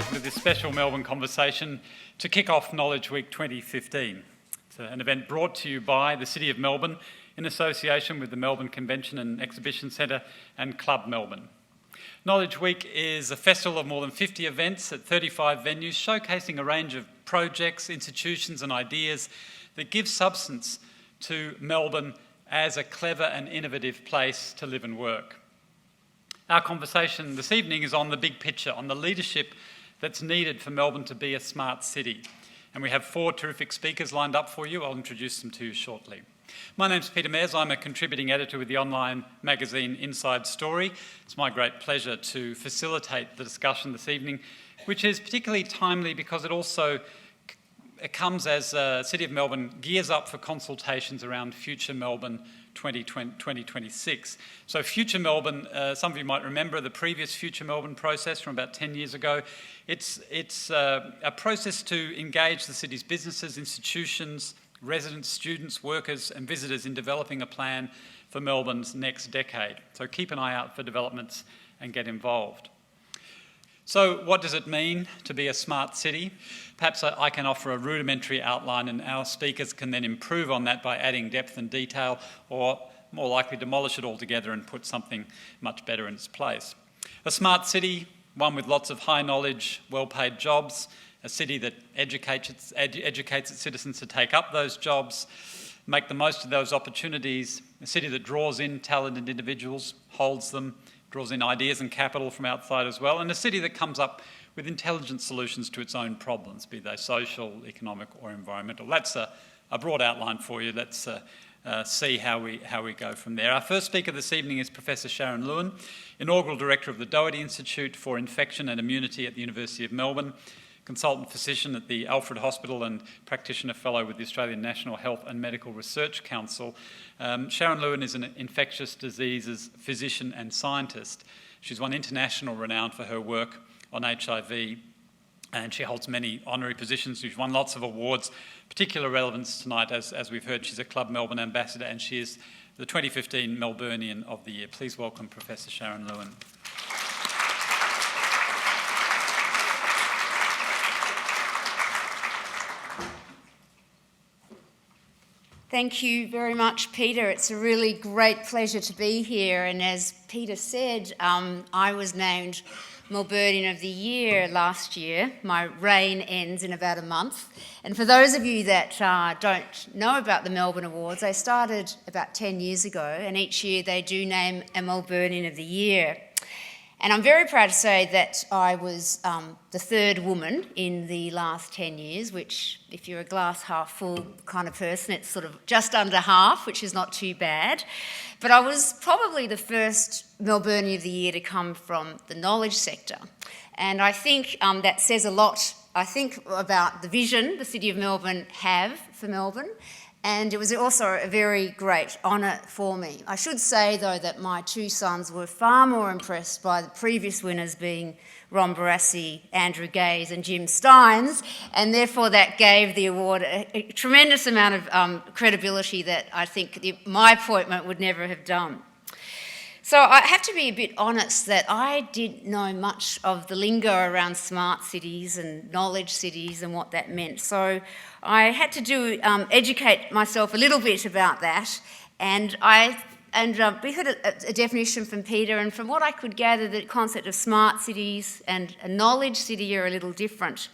welcome to this special Melbourne conversation to kick off Knowledge Week 2015. It's an event brought to you by the City of Melbourne in association with the Melbourne Convention and Exhibition Centre and Club Melbourne. Knowledge Week is a festival of more than 50 events at 35 venues, showcasing a range of projects, institutions and ideas that give substance to Melbourne as a clever and innovative place to live and work. Our conversation this evening is on the big picture, on the leadership that's needed for Melbourne to be a smart city. And we have 4 terrific speakers lined up for you. I'll introduce them to you shortly. My name's Peter Mares. I'm a contributing editor with the online magazine Inside Story. It's my great pleasure to facilitate the discussion this evening, which is particularly timely because it comes as City of Melbourne gears up for consultations around Future Melbourne 2026. So Future Melbourne, some of you might remember the previous Future Melbourne process from about 10 years ago. It's a process to engage the city's businesses, institutions, residents, students, workers and visitors in developing a plan for Melbourne's next decade. So keep an eye out for developments and get involved. So what does it mean to be a smart city? Perhaps I can offer a rudimentary outline and our speakers can then improve on that by adding depth and detail, or more likely demolish it altogether and put something much better in its place. A smart city, one with lots of high knowledge, well-paid jobs, a city that educates its citizens to take up those jobs, make the most of those opportunities, a city that draws in talented individuals, holds them, draws in ideas and capital from outside as well, and a city that comes up with intelligent solutions to its own problems, be they social, economic or environmental. That's a broad outline for you. Let's see how we go from there. Our first speaker this evening is Professor Sharon Lewin, Inaugural Director of the Doherty Institute for Infection and Immunity at the University of Melbourne, Consultant Physician at the Alfred Hospital and Practitioner Fellow with the Australian National Health and Medical Research Council. Sharon Lewin is an infectious diseases physician and scientist. She's won international renown for her work on HIV and she holds many honorary positions. She's won lots of awards. Particular relevance tonight, as we've heard, she's a Club Melbourne ambassador and she is the 2015 Melburnian of the Year. Please welcome Professor Sharon Lewin. Thank you very much, Peter. It's a really great pleasure to be here. And as Peter said, I was named Melburnian of the Year last year. My reign ends in about a month. And for those of you that don't know about the Melbourne Awards, they started about 10 years ago, and each year they do name a Melburnian of the Year. And I'm very proud to say that I was the 3rd woman in the last 10 years, which, if you're a glass half full kind of person, it's sort of just under half, which is not too bad. But I was probably the first Melburnian of the Year to come from the knowledge sector. And I think that says a lot, about the vision the City of Melbourne have for Melbourne. And it was also a very great honour for me. I should say, though, that my 2 sons were far more impressed by the previous winners being Ron Barassi, Andrew Gaze and Jim Steins, and therefore that gave the award a tremendous amount of credibility that I think my appointment would never have done. So I have to be a bit honest that I didn't know much of the lingo around smart cities and knowledge cities and what that meant. So I had to educate myself a little bit about that, and we heard a definition from Peter, and from what I could gather, the concept of smart cities and a knowledge city are a little different.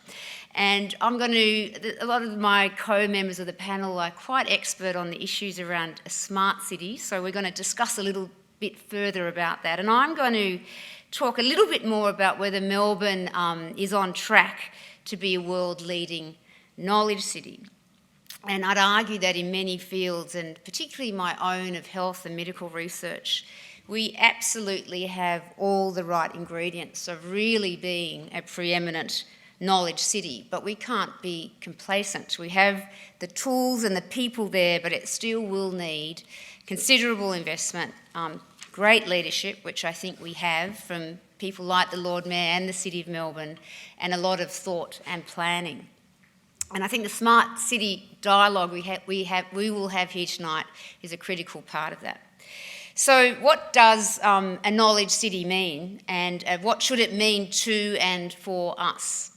And a lot of my co-members of the panel are quite expert on the issues around a smart city, so we're going to discuss a little bit further about that. And I'm going to talk a little bit more about whether Melbourne is on track to be a world-leading knowledge city. And I'd argue that in many fields, and particularly my own of health and medical research, we absolutely have all the right ingredients of really being a preeminent knowledge city, but we can't be complacent. We have the tools and the people there, but it still will need considerable investment, great leadership, which I think we have from people like the Lord Mayor and the City of Melbourne, and a lot of thought and planning. And I think the smart city dialogue we will have here tonight is a critical part of that. So what does a knowledge city mean, and what should it mean to and for us?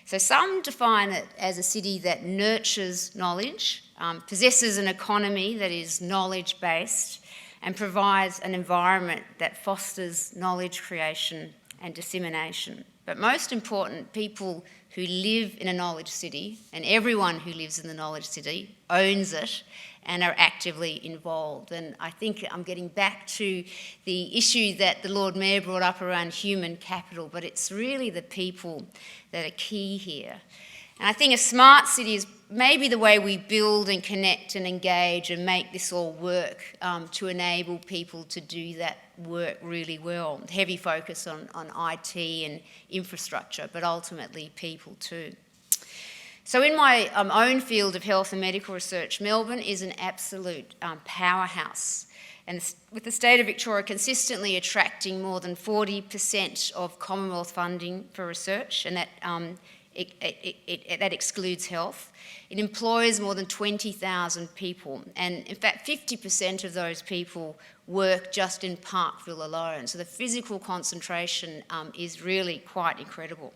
So some define it as a city that nurtures knowledge, possesses an economy that is knowledge-based, and provides an environment that fosters knowledge creation and dissemination. But most important, people who live in a knowledge city, and everyone who lives in the knowledge city owns it and are actively involved. And I think I'm getting back to the issue that the Lord Mayor brought up around human capital, but it's really the people that are key here. And I think a smart city is maybe the way we build and connect and engage and make this all work to enable people to do that work really well. Heavy focus on IT and infrastructure, but ultimately people too. So in my own field of health and medical research, Melbourne is an absolute powerhouse. And with the state of Victoria consistently attracting more than 40% of Commonwealth funding for research, and that that excludes health. It employs more than 20,000 people, and in fact 50% of those people work just in Parkville alone. So the physical concentration is really quite incredible.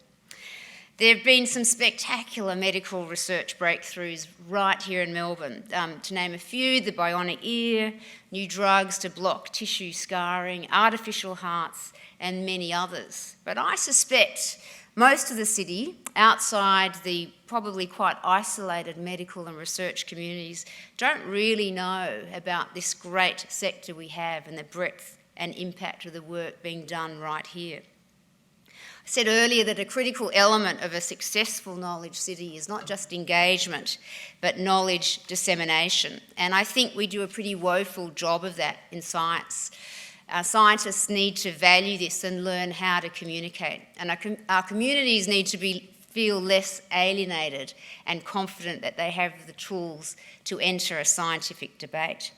There have been some spectacular medical research breakthroughs right here in Melbourne. To name a few, the bionic ear, new drugs to block tissue scarring, artificial hearts, and many others. But I suspect most of the city, outside the probably quite isolated medical and research communities, don't really know about this great sector we have and the breadth and impact of the work being done right here. I said earlier that a critical element of a successful knowledge city is not just engagement, but knowledge dissemination. And I think we do a pretty woeful job of that in science. Our scientists need to value this and learn how to communicate. And our communities need to feel less alienated and confident that they have the tools to enter a scientific debate.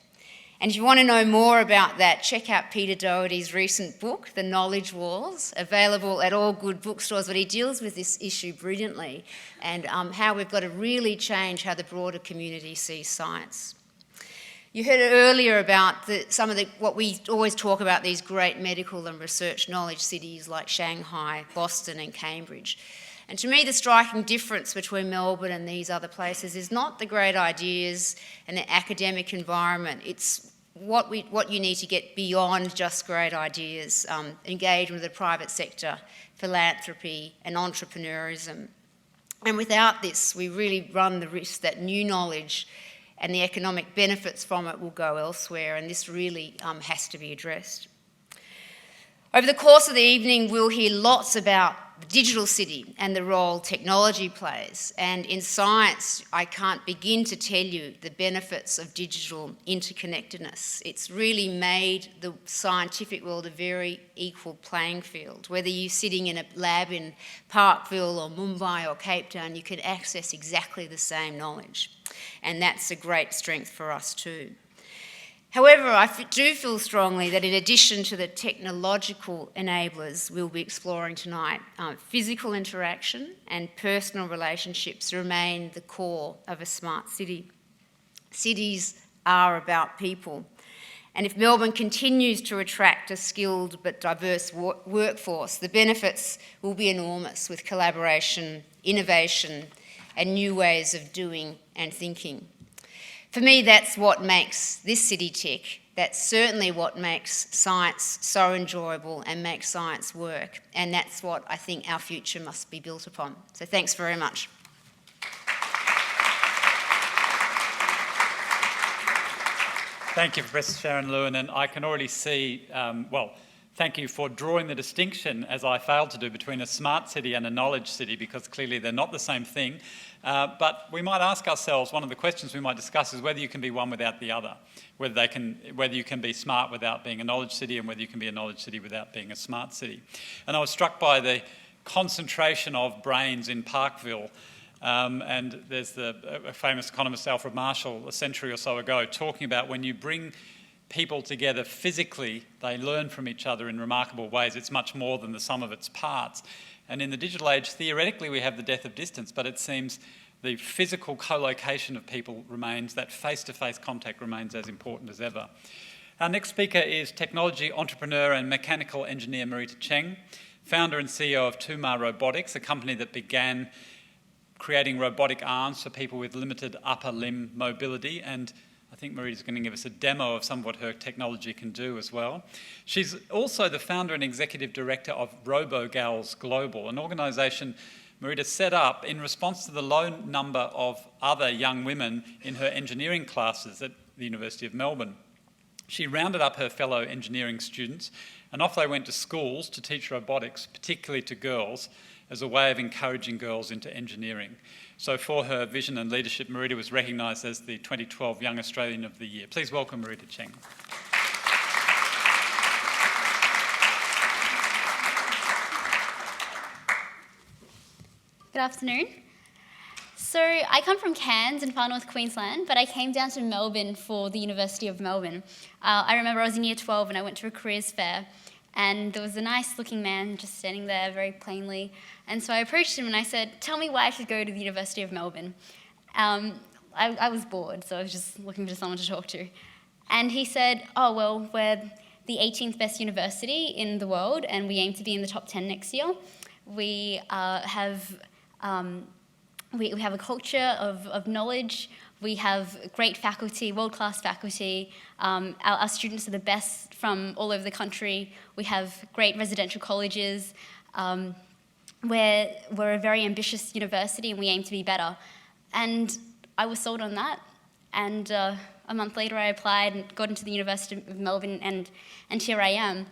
And if you want to know more about that, check out Peter Doherty's recent book, The Knowledge Wars, available at all good bookstores, but he deals with this issue brilliantly and how we've got to really change how the broader community sees science. You heard earlier about what we always talk about, these great medical and research knowledge cities like Shanghai, Boston and Cambridge. And to me, the striking difference between Melbourne and these other places is not the great ideas and the academic environment. It's what you need to get beyond just great ideas, engagement with the private sector, philanthropy and entrepreneurism. And without this, we really run the risk that new knowledge and the economic benefits from it will go elsewhere, and this really has to be addressed. Over the course of the evening, we'll hear lots about the digital city and the role technology plays. And in science, I can't begin to tell you the benefits of digital interconnectedness. It's really made the scientific world a very equal playing field. Whether you're sitting in a lab in Parkville or Mumbai or Cape Town, you can access exactly the same knowledge. And that's a great strength for us too. However, I do feel strongly that in addition to the technological enablers we'll be exploring tonight, physical interaction and personal relationships remain the core of a smart city. Cities are about people. And if Melbourne continues to attract a skilled but diverse workforce, the benefits will be enormous with collaboration, innovation, and new ways of doing and thinking. For me, that's what makes this city tick. That's certainly what makes science so enjoyable and makes science work. And that's what I think our future must be built upon. So thanks very much. Thank you, Professor Sharon Lewin, and I can already see, thank you for drawing the distinction, as I failed to do, between a smart city and a knowledge city, because clearly they're not the same thing. But we might ask ourselves, one of the questions we might discuss is whether you can be one without the other, whether you can be smart without being a knowledge city and whether you can be a knowledge city without being a smart city. And I was struck by the concentration of brains in Parkville. And there's a famous economist, Alfred Marshall, a century or so ago, talking about when you bring people together physically, they learn from each other in remarkable ways. It's much more than the sum of its parts. And in the digital age, theoretically, we have the death of distance, but it seems the physical co-location of people remains, that face-to-face contact remains as important as ever. Our next speaker is technology entrepreneur and mechanical engineer Marita Cheng, founder and CEO of Tumar Robotics, a company that began creating robotic arms for people with limited upper limb mobility, and I think Marita's going to give us a demo of some of what her technology can do as well. She's also the founder and executive director of RoboGals Global, an organisation Marita set up in response to the low number of other young women in her engineering classes at the University of Melbourne. She rounded up her fellow engineering students and off they went to schools to teach robotics, particularly to girls, as a way of encouraging girls into engineering. So for her vision and leadership, Marita was recognised as the 2012 Young Australian of the Year. Please welcome Marita Cheng. Good afternoon. So I come from Cairns in far north Queensland, but I came down to Melbourne for the University of Melbourne. I remember I was in year 12 and I went to a careers fair, and there was a nice looking man just standing there very plainly. And so I approached him and I said, "Tell me why I should go to the University of Melbourne." I was bored, so I was just looking for someone to talk to. And he said, "Oh, well, we're the 18th best university in the world and we aim to be in the top 10 next year. We have a culture of knowledge. We have great faculty, world-class faculty. Our students are the best from all over the country. We have great residential colleges. We're a very ambitious university and we aim to be better." And I was sold on that. And a month later I applied and got into the University of Melbourne, and here I am.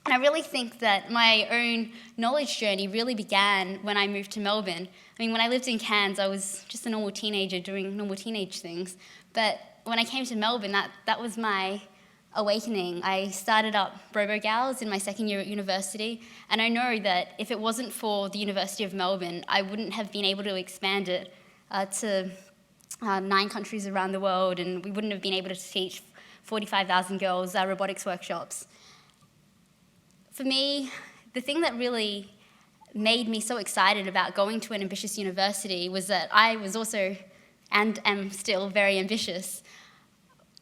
And I really think that my own knowledge journey really began when I moved to Melbourne. I mean, when I lived in Cairns, I was just a normal teenager doing normal teenage things. But when I came to Melbourne, that was my awakening. I started up RoboGals in my second year at university, and I know that if it wasn't for the University of Melbourne, I wouldn't have been able to expand it to 9 countries around the world, and we wouldn't have been able to teach 45,000 girls robotics workshops. For me, the thing that really made me so excited about going to an ambitious university was that I was also, and am still, very ambitious.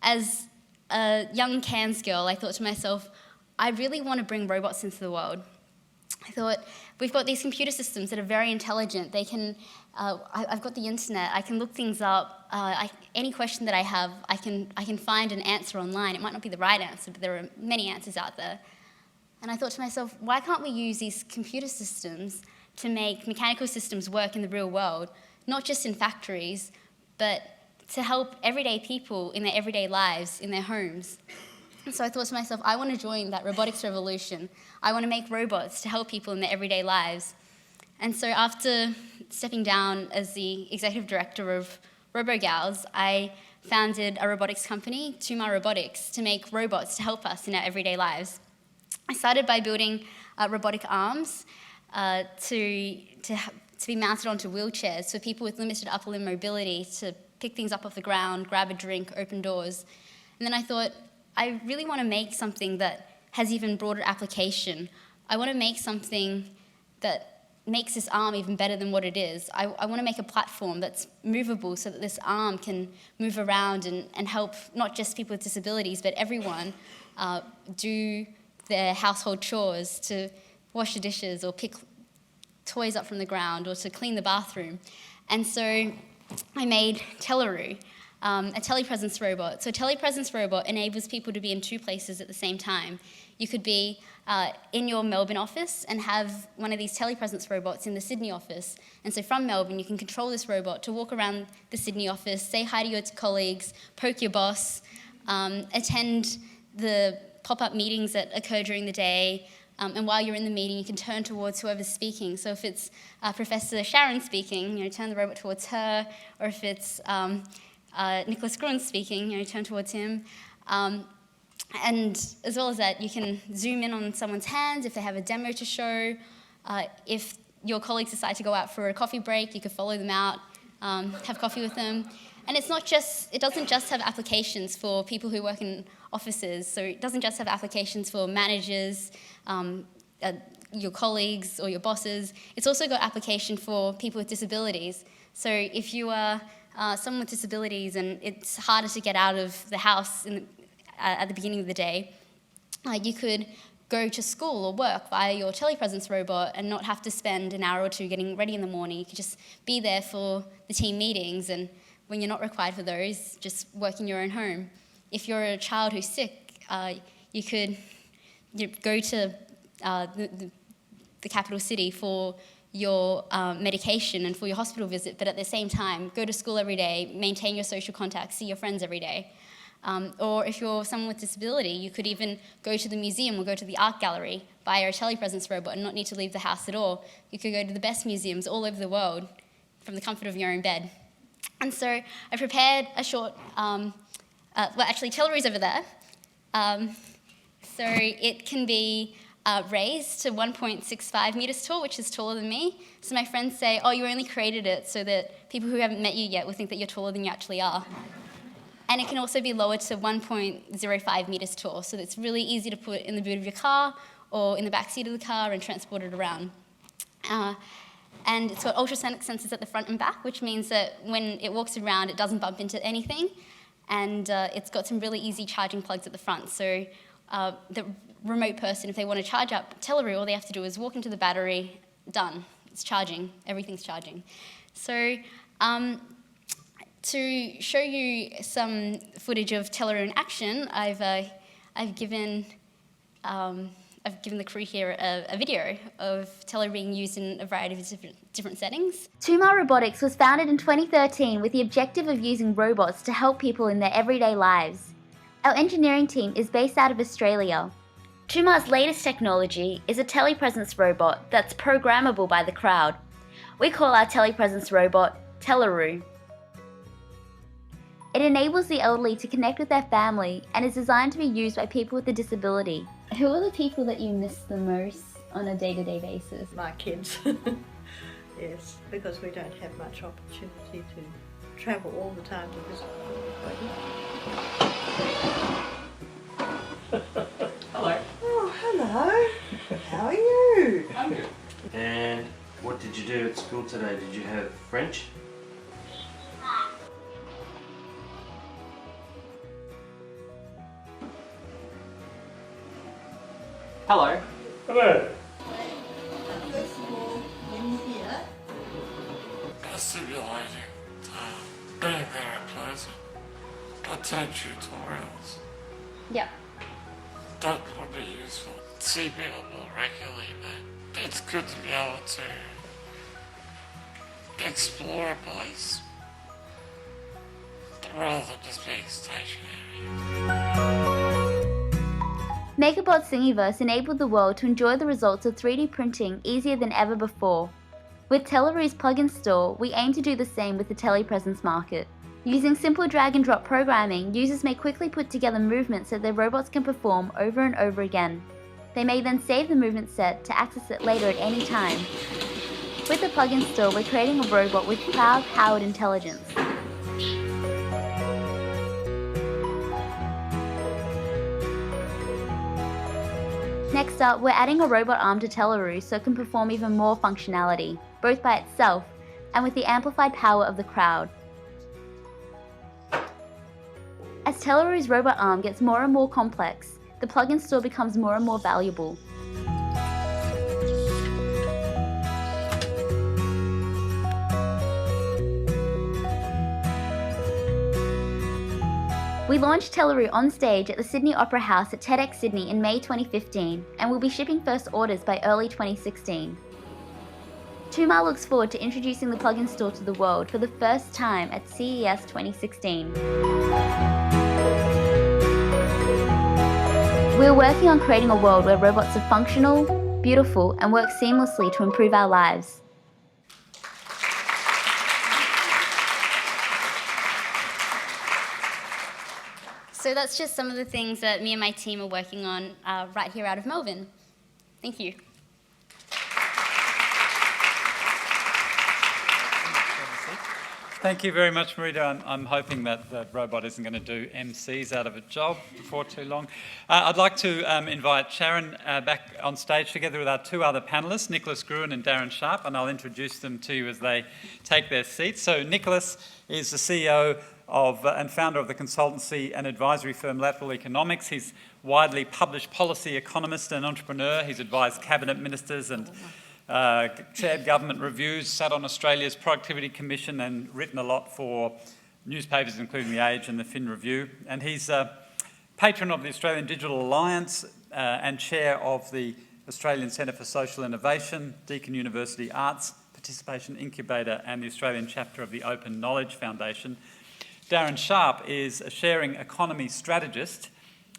As a young Cairns girl, I thought to myself, I really want to bring robots into the world. I thought, we've got these computer systems that are very intelligent. They can, I've got the internet. I can look things up. Any question that I have, I can find an answer online. It might not be the right answer, but there are many answers out there. And I thought to myself, why can't we use these computer systems to make mechanical systems work in the real world, not just in factories, but to help everyday people in their everyday lives, in their homes? And so I thought to myself, I want to join that robotics revolution. I want to make robots to help people in their everyday lives. And so after stepping down as the executive director of RoboGals, I founded a robotics company, Tumar Robotics, to make robots to help us in our everyday lives. I started by building robotic arms to be mounted onto wheelchairs for people with limited upper limb mobility to pick things up off the ground, grab a drink, open doors. And then I thought, I really want to make something that has even broader application. I want to make something that makes this arm even better than what it is. I want to make a platform that's movable so that this arm can move around and help not just people with disabilities, but everyone do their household chores, to wash the dishes or pick toys up from the ground or to clean the bathroom. And so I made Teleroo, a telepresence robot. So a telepresence robot enables people to be in 2 places at the same time. You could be in your Melbourne office and have one of these telepresence robots in the Sydney office. And so from Melbourne, you can control this robot to walk around the Sydney office, say hi to your colleagues, poke your boss, attend the pop-up meetings that occur during the day, and while you're in the meeting, you can turn towards whoever's speaking. So if it's Professor Sharon speaking, turn the robot towards her, or if it's Nicholas Gruen speaking, turn towards him. And as well as that, you can zoom in on someone's hands if they have a demo to show. If your colleagues decide to go out for a coffee break, you could follow them out, have coffee with them. And it doesn't just have applications for people who work in offices. So it doesn't just have applications for managers, your colleagues or your bosses. It's also got application for people with disabilities. So if you are someone with disabilities and it's harder to get out of the house at the beginning of the day, you could go to school or work via your telepresence robot and not have to spend an hour or two getting ready in the morning. You could just be there for the team meetings, and when you're not required for those, just work in your own home. If you're a child who's sick, you could go to the capital city for your medication and for your hospital visit, but at the same time, go to school every day, maintain your social contacts, see your friends every day. Or if you're someone with disability, you could even go to the museum or go to the art gallery via a telepresence robot and not need to leave the house at all. You could go to the best museums all over the world from the comfort of your own bed. And so I prepared a short, actually Tellaru's over there. So it can be raised to 1.65 meters tall, which is taller than me. So my friends say, oh, you only created it so that people who haven't met you yet will think that you're taller than you actually are. And it can also be lowered to 1.05 meters tall, so it's really easy to put in the boot of your car or in the back seat of the car and transport it around. And it's got ultrasonic sensors at the front and back, which means that when it walks around, it doesn't bump into anything. And it's got some really easy charging plugs at the front. So the remote person, if they want to charge up Tellaru, all they have to do is walk into the battery, done. It's charging, everything's charging. So to show you some footage of Tellaru in action, I've given the crew here a video of Tellaru being used in a variety of different settings. 2 Mile Robotics was founded in 2013 with the objective of using robots to help people in their everyday lives. Our engineering team is based out of Australia. 2 Mile's latest technology is a telepresence robot that's programmable by the crowd. We call our telepresence robot Tellaru. It enables the elderly to connect with their family and is designed to be used by people with a disability. Who are the people that you miss the most on a day-to-day basis? My kids. Yes, because we don't have much opportunity to travel all the time to visit everybody. Hello. Oh, hello. How are you? I'm good. And what did you do at school today? Did you have French? Hello. Hello. First of all, when you're here, Stimulating, being very pleasant, attend tutorials. Yep. That would be useful. See people more regularly, but it's good to be able to explore a place rather than just being stationary. MakerBot Thingiverse enabled the world to enjoy the results of 3D printing easier than ever before. With Tellaru's plug-in store, we aim to do the same with the telepresence market. Using simple drag and drop programming, users may quickly put together movements that their robots can perform over and over again. They may then save the movement set to access it later at any time. With the plug-in store, we're creating a robot with cloud-powered intelligence. Next up, we're adding a robot arm to Tellaru so it can perform even more functionality, both by itself and with the amplified power of the crowd. As Tellaru's robot arm gets more and more complex, the plug-in store becomes more and more valuable. We launched Tellaru on stage at the Sydney Opera House at TEDx Sydney in May 2015 and will be shipping first orders by early 2016. 2 Mile looks forward to introducing the plug-in store to the world for the first time at CES 2016. We're working on creating a world where robots are functional, beautiful, and work seamlessly to improve our lives. So that's just some of the things that me and my team are working on right here out of Melbourne. Thank you. Thank you very much, Marita. I'm hoping that the robot isn't going to do MCs out of a job before too long. I'd like to invite Sharon back on stage together with our two other panellists, Nicholas Gruen and Darren Sharp, and I'll introduce them to you as they take their seats. So Nicholas is the CEO and founder of the consultancy and advisory firm Lateral Economics. He's widely published policy economist and entrepreneur. He's advised cabinet ministers and chaired government reviews, sat on Australia's Productivity Commission and written a lot for newspapers including The Age and the Fin Review. And he's patron of the Australian Digital Alliance and chair of the Australian Centre for Social Innovation, Deakin University Arts Participation Incubator and the Australian chapter of the Open Knowledge Foundation. Darren Sharp is a sharing economy strategist,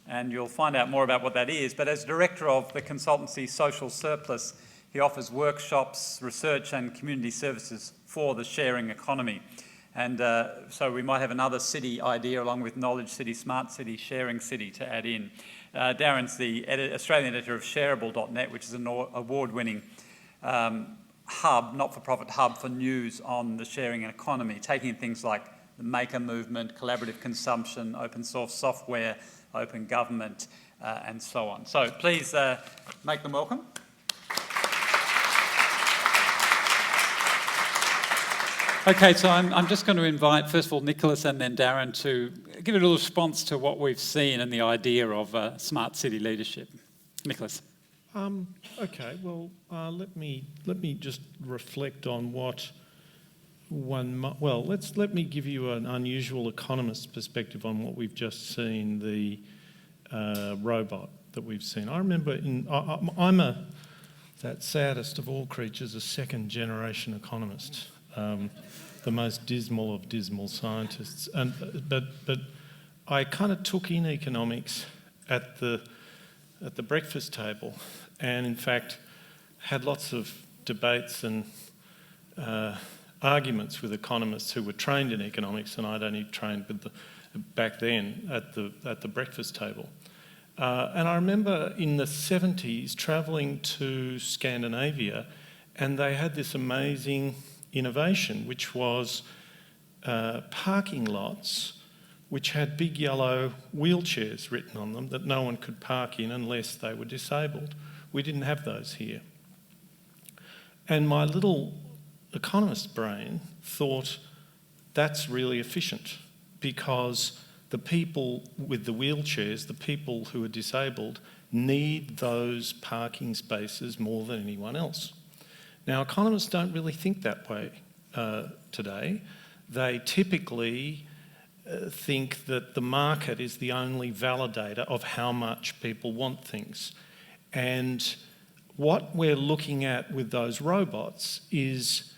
and you'll find out more about what that is, but as director of the consultancy Social Surplus, he offers workshops, research and community services for the sharing economy. And so we might have another city idea along with Knowledge City, Smart City, Sharing City to add in. Darren's the Australian editor of Shareable.net, which is an award-winning hub, not-for-profit hub for news on the sharing economy, taking in things like the maker movement, collaborative consumption, open source software, open government, and so on. So please make them welcome. Okay, so I'm just going to invite, first of all, Nicholas and then Darren to give a little response to what we've seen and the idea of smart city leadership. Nicholas. Okay, well, let me just reflect on what let me give you an unusual economist's perspective on what we've just seen, the robot that we've seen. I remember I'm that saddest of all creatures, a second-generation economist. The most dismal of dismal scientists, but I kind of took in economics at the breakfast table, and in fact had lots of debates and arguments with economists who were trained in economics, and I'd only trained with back then at the breakfast table. And I remember in the 70s travelling to Scandinavia, and they had this amazing innovation, which was parking lots which had big yellow wheelchairs written on them that no one could park in unless they were disabled. We didn't have those here. And my little economist brain thought that's really efficient because the people with the wheelchairs, the people who are disabled, need those parking spaces more than anyone else. Now, economists don't really think that way today. They typically think that the market is the only validator of how much people want things. And what we're looking at with those robots is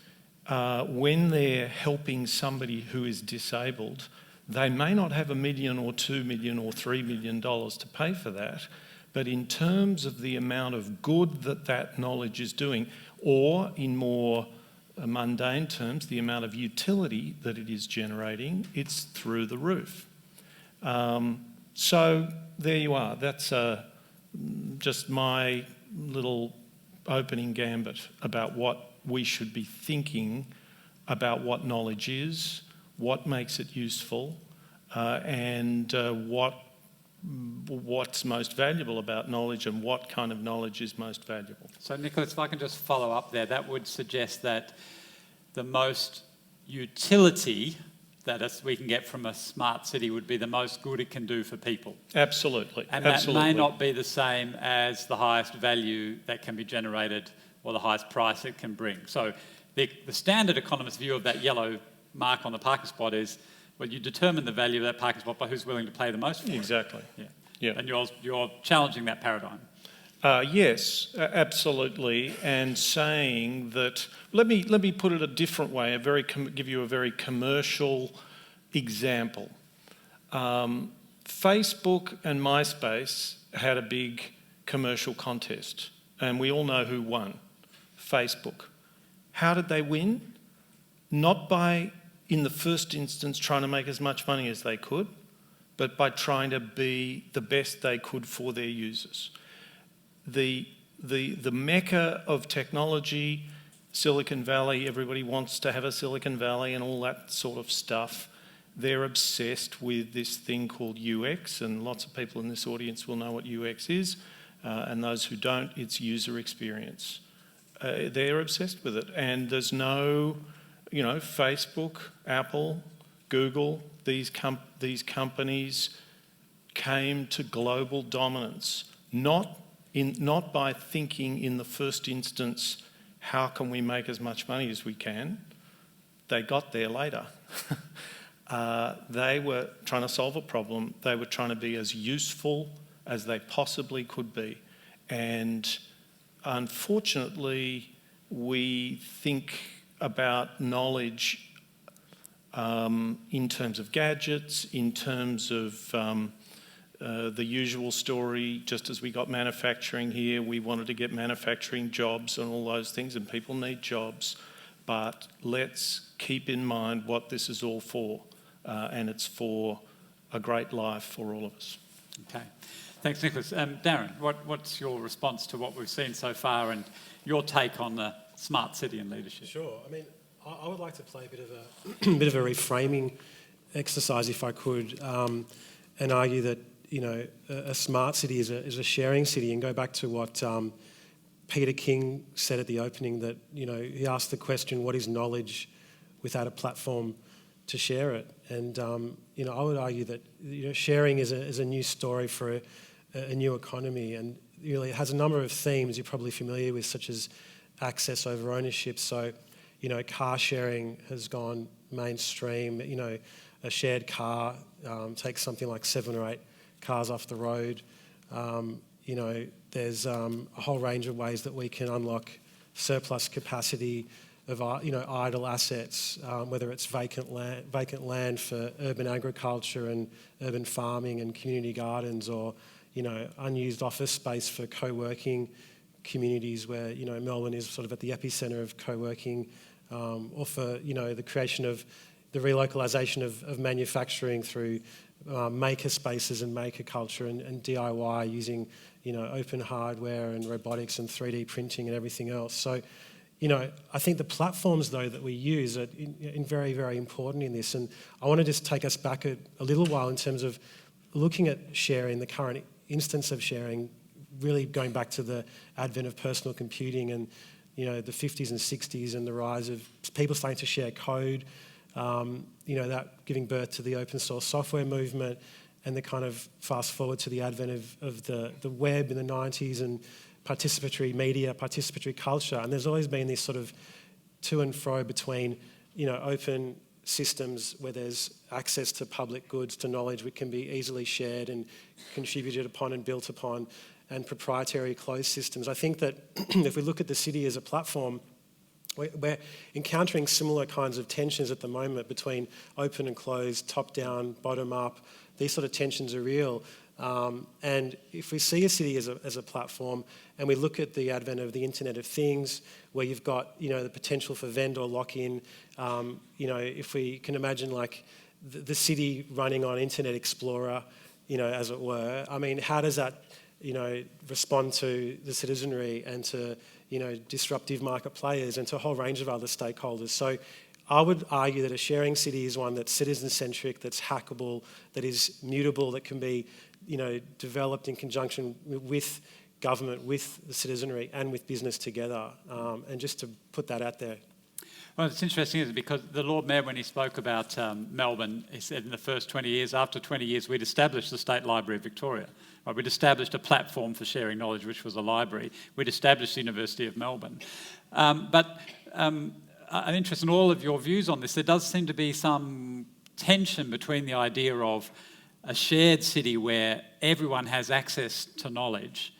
when they're helping somebody who is disabled, they may not have $1 million or $2 million or $3 million to pay for that, but in terms of the amount of good that knowledge is doing, or in more mundane terms, the amount of utility that it is generating, it's through the roof. So there you are. That's just my little opening gambit about what we should be thinking about what knowledge is, what makes it useful, and what's most valuable about knowledge and what kind of knowledge is most valuable. So Nicholas, if I can just follow up there, that would suggest that the most utility that we can get from a smart city would be the most good it can do for people. Absolutely. And that may not be the same as the highest value that can be generated or the highest price it can bring. So the standard economist view of that yellow mark on the parking spot is, well, you determine the value of that parking spot by who's willing to pay the most for it. Exactly. Yeah. And you're challenging that paradigm. Yes, absolutely, and saying that. Let me put it a different way. Give you a very commercial example. Facebook and MySpace had a big commercial contest, and we all know who won. Facebook. How did they win? Not by, in the first instance, trying to make as much money as they could, but by trying to be the best they could for their users. The mecca of technology, Silicon Valley, everybody wants to have a Silicon Valley and all that sort of stuff. They're obsessed with this thing called UX, and lots of people in this audience will know what UX is, and those who don't, it's user experience. They're obsessed with it, and there's no, Facebook, Apple, Google, these companies came to global dominance, not by thinking in the first instance, how can we make as much money as we can? They got there later. They were trying to solve a problem. They were trying to be as useful as they possibly could be. And unfortunately, we think about knowledge in terms of gadgets, in terms of the usual story. Just as we got manufacturing here, we wanted to get manufacturing jobs and all those things, and people need jobs. But let's keep in mind what this is all for, and it's for a great life for all of us. Okay. Thanks, Nicholas. Darren, what's your response to what we've seen so far and your take on the smart city and leadership? Sure. I mean, I would like to play a bit of a reframing exercise, if I could, and argue that, you know, a smart city is a sharing city, and go back to what Peter King said at the opening, that, you know, he asked the question, what is knowledge without a platform to share it? And, you know, I would argue that, you know, sharing is a new story for a new economy, and really it has a number of themes you're probably familiar with, such as access over ownership. So, you know, car sharing has gone mainstream. You know, a shared car takes something like 7 or 8 cars off the road. You know, there's a whole range of ways that we can unlock surplus capacity of, you know, idle assets, whether it's vacant land for urban agriculture and urban farming and community gardens, or, you know, unused office space for co-working communities where, you know, Melbourne is sort of at the epicentre of co-working, or for, you know, the creation of the relocalisation of manufacturing through maker spaces and maker culture and DIY using, you know, open hardware and robotics and 3D printing and everything else. So, you know, I think the platforms, though, that we use are very, very important in this. And I want to just take us back a little while in terms of looking at sharing, the current instance of sharing, really going back to the advent of personal computing and, you know, the 50s and 60s and the rise of people starting to share code, you know, that giving birth to the open source software movement, and the kind of fast forward to the advent of the web in the 90s and participatory media, participatory culture. And there's always been this sort of to and fro between, you know, open systems where there's access to public goods, to knowledge which can be easily shared and contributed upon and built upon, and proprietary closed systems. I think that if we look at the city as a platform, we're encountering similar kinds of tensions at the moment between open and closed, top-down, bottom-up. These sort of tensions are real. And if we see a city as a platform, and we look at the advent of the Internet of Things, where you've got, you know, the potential for vendor lock-in, you know, if we can imagine like the city running on Internet Explorer, you know, as it were, I mean, how does that, you know, respond to the citizenry and to, you know, disruptive market players and to a whole range of other stakeholders? So I would argue that a sharing city is one that's citizen-centric, that's hackable, that is mutable, that can be, you know, developed in conjunction with government, with the citizenry, and with business together. And just to put that out there. Well, it's interesting, isn't it? Because the Lord Mayor, when he spoke about Melbourne, he said in the first 20 years, after 20 years, we'd established the State Library of Victoria. Right? We'd established a platform for sharing knowledge, which was a library. We'd established the University of Melbourne. But I'm interested in all of your views on this. There does seem to be some tension between the idea of a shared city where everyone has access to knowledge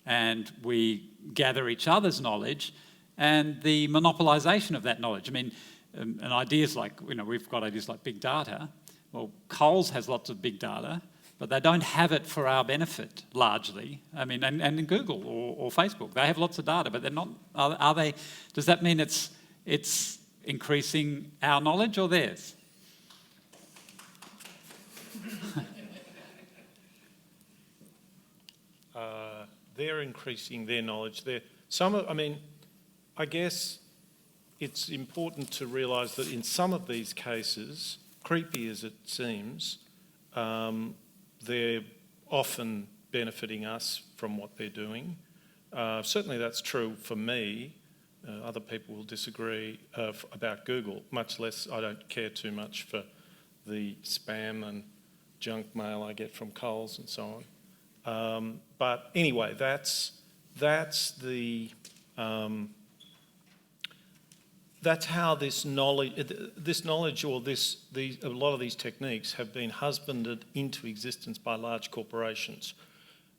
and we gather each other's knowledge, and the monopolisation of that knowledge. I mean, and ideas like, you know, we've got ideas like big data. Well, Coles has lots of big data, but they don't have it for our benefit, largely. I mean, and Google or Facebook, they have lots of data, but they're not, are they, does that mean it's increasing our knowledge or theirs? They're increasing their knowledge. I mean, I guess it's important to realise that in some of these cases, creepy as it seems, they're often benefiting us from what they're doing. Certainly that's true for me. Other people will disagree about Google, much less I don't care too much for the spam and junk mail I get from Coles and so on. But anyway, that's how this knowledge or a lot of these techniques have been husbanded into existence by large corporations.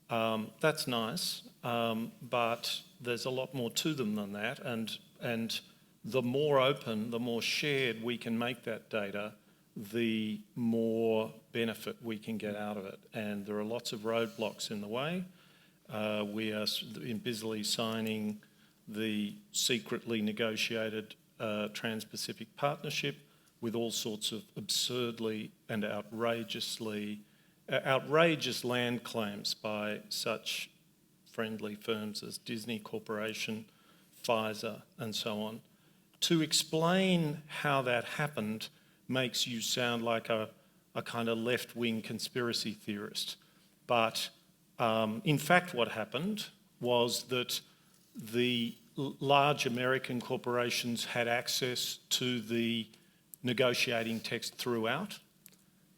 That's nice, but there's a lot more to them than that, and the more open, the more shared we can make that data, the more benefit we can get out of it. And there are lots of roadblocks in the way. We are busily signing the secretly negotiated Trans-Pacific Partnership with all sorts of absurdly and outrageous land claims by such friendly firms as Disney Corporation, Pfizer, and so on. To explain how that happened makes you sound like a kind of left-wing conspiracy theorist. But in fact, what happened was that the large American corporations had access to the negotiating text throughout.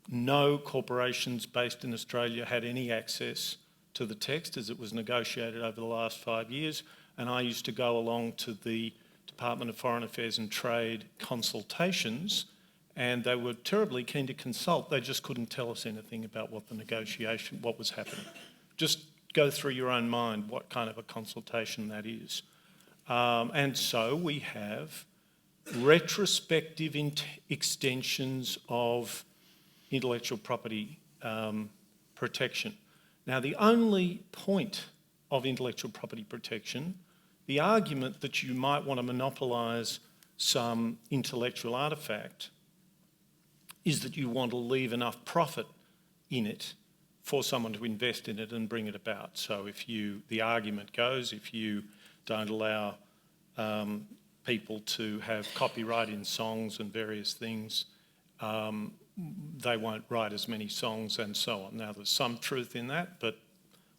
No corporations based in Australia had any access to the text as it was negotiated over the last 5 years. And I used to go along to the Department of Foreign Affairs and Trade consultations, and they were terribly keen to consult. They just couldn't tell us anything about what was happening. Just go through your own mind what kind of a consultation that is. And so we have retrospective extensions of intellectual property protection. Now, the only point of intellectual property protection, the argument that you might want to monopolise some intellectual artefact, is that you want to leave enough profit in it for someone to invest in it and bring it about. So the argument goes, if you don't allow people to have copyright in songs and various things, they won't write as many songs and so on. Now, there's some truth in that, but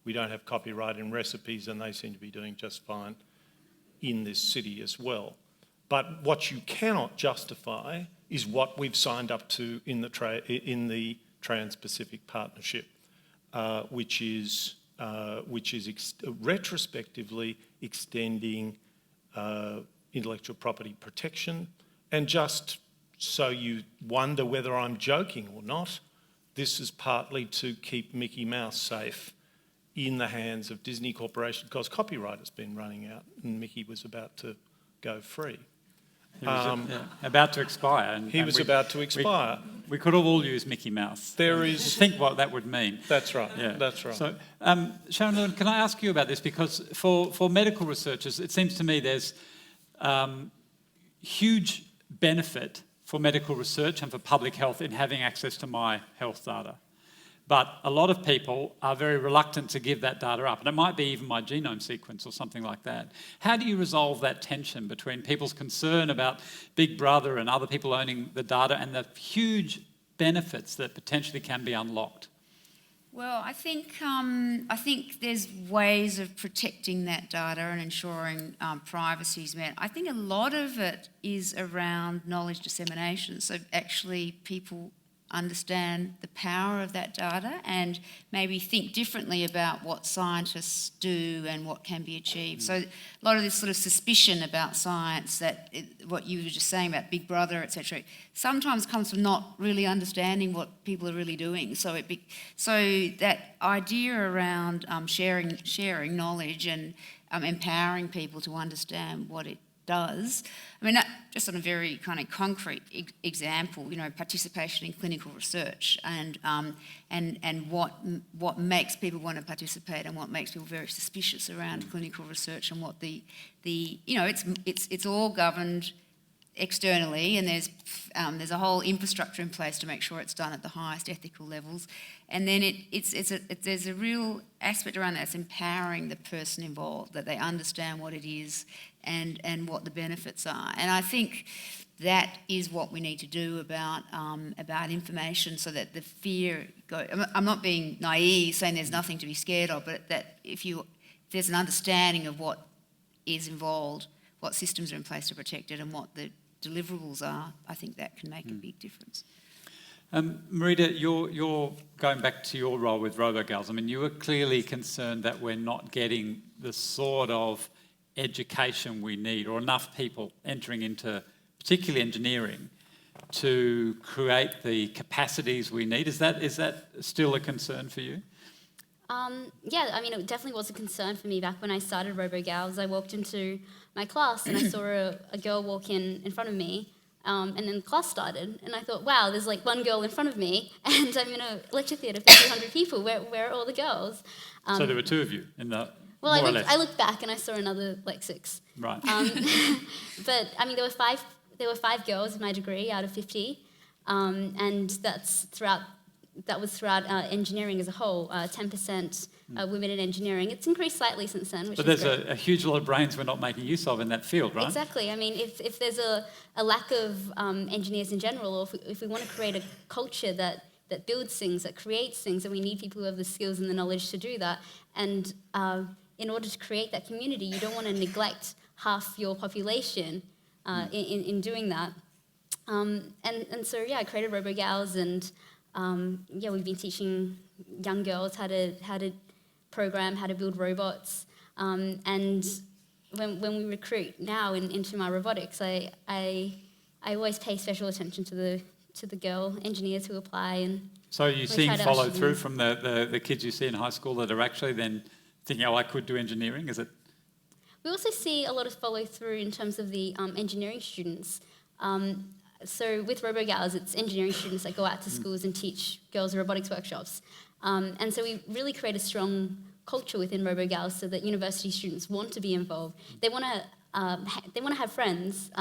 we don't have copyright in recipes, and they seem to be doing just fine in this city as well. But what you cannot justify is what we've signed up to in the Trans-Pacific Partnership, which is retrospectively extending intellectual property protection. And just so you wonder whether I'm joking or not, this is partly to keep Mickey Mouse safe in the hands of Disney Corporation, because copyright has been running out and Mickey was about to go free. He was about to expire. About to expire. We could all use Mickey Mouse. Think what that would mean. That's right. Yeah. That's right. So, Sharon Lewin, can I ask you about this? Because for medical researchers, it seems to me there's huge benefit for medical research and for public health in having access to my health data. But a lot of people are very reluctant to give that data up. And it might be even my genome sequence or something like that. How do you resolve that tension between people's concern about Big Brother and other people owning the data and the huge benefits that potentially can be unlocked? Well, I think there's ways of protecting that data and ensuring privacy is met. I think a lot of it is around knowledge dissemination. So actually people understand the power of that data and maybe think differently about what scientists do and what can be achieved. So a lot of this sort of suspicion about science, what you were just saying about Big Brother, etc., sometimes comes from not really understanding what people are really doing. So that idea around sharing knowledge and empowering people to understand what it does. I mean, just on a very kind of concrete example, participation in clinical research and what makes people want to participate and what makes people very suspicious around clinical research, and what it's all governed externally, and there's a whole infrastructure in place to make sure it's done at the highest ethical levels. And then there's a real aspect around that. It's empowering the person involved, that they understand what it is and what the benefits are. And I think that is what we need to do about information, so that the fear I'm not being naive, saying there's nothing to be scared of, but that if there's an understanding of what is involved, what systems are in place to protect it, and what the deliverables are, I think that can make a big difference. Marita, you're going back to your role with RoboGals. I mean, you were clearly concerned that we're not getting the sort of education we need, or enough people entering into particularly engineering to create the capacities we need. Is that still a concern for you? Yeah, I mean, it definitely was a concern for me back when I started RoboGals. I walked into my class and I saw a girl walk in front of me, and then the class started. And I thought, wow, there's like one girl in front of me, and I'm in a lecture theatre for 200 people. Where are all the girls? So there were two of you in the... Well, I I looked back and I saw another like 6. Right. But I mean, there were 5 girls in my degree out of 50, and that was throughout engineering as a whole. 10% women in engineering. It's increased slightly since then, which but is there's great. a huge lot of brains we're not making use of in that field, right? Exactly. I mean, if there's a lack of engineers in general, or if we want to create a culture that builds things, that creates things, and we need people who have the skills and the knowledge to do that. And in order to create that community, you don't want to neglect half your population in doing that. And so, yeah, I created RoboGals, and we've been teaching young girls how to program, how to build robots. And when we recruit now into my robotics, I always pay special attention to the girl engineers who apply. And so you're we seeing try to follow usher them through in. from the kids you see in high school that are actually then thinking, oh, I could do engineering? Is it? We also see a lot of follow through in terms of the engineering students. So with RoboGals, it's engineering students that go out to schools and teach girls robotics workshops. And so we really create a strong culture within RoboGals so that university students want to be involved. They want to have friends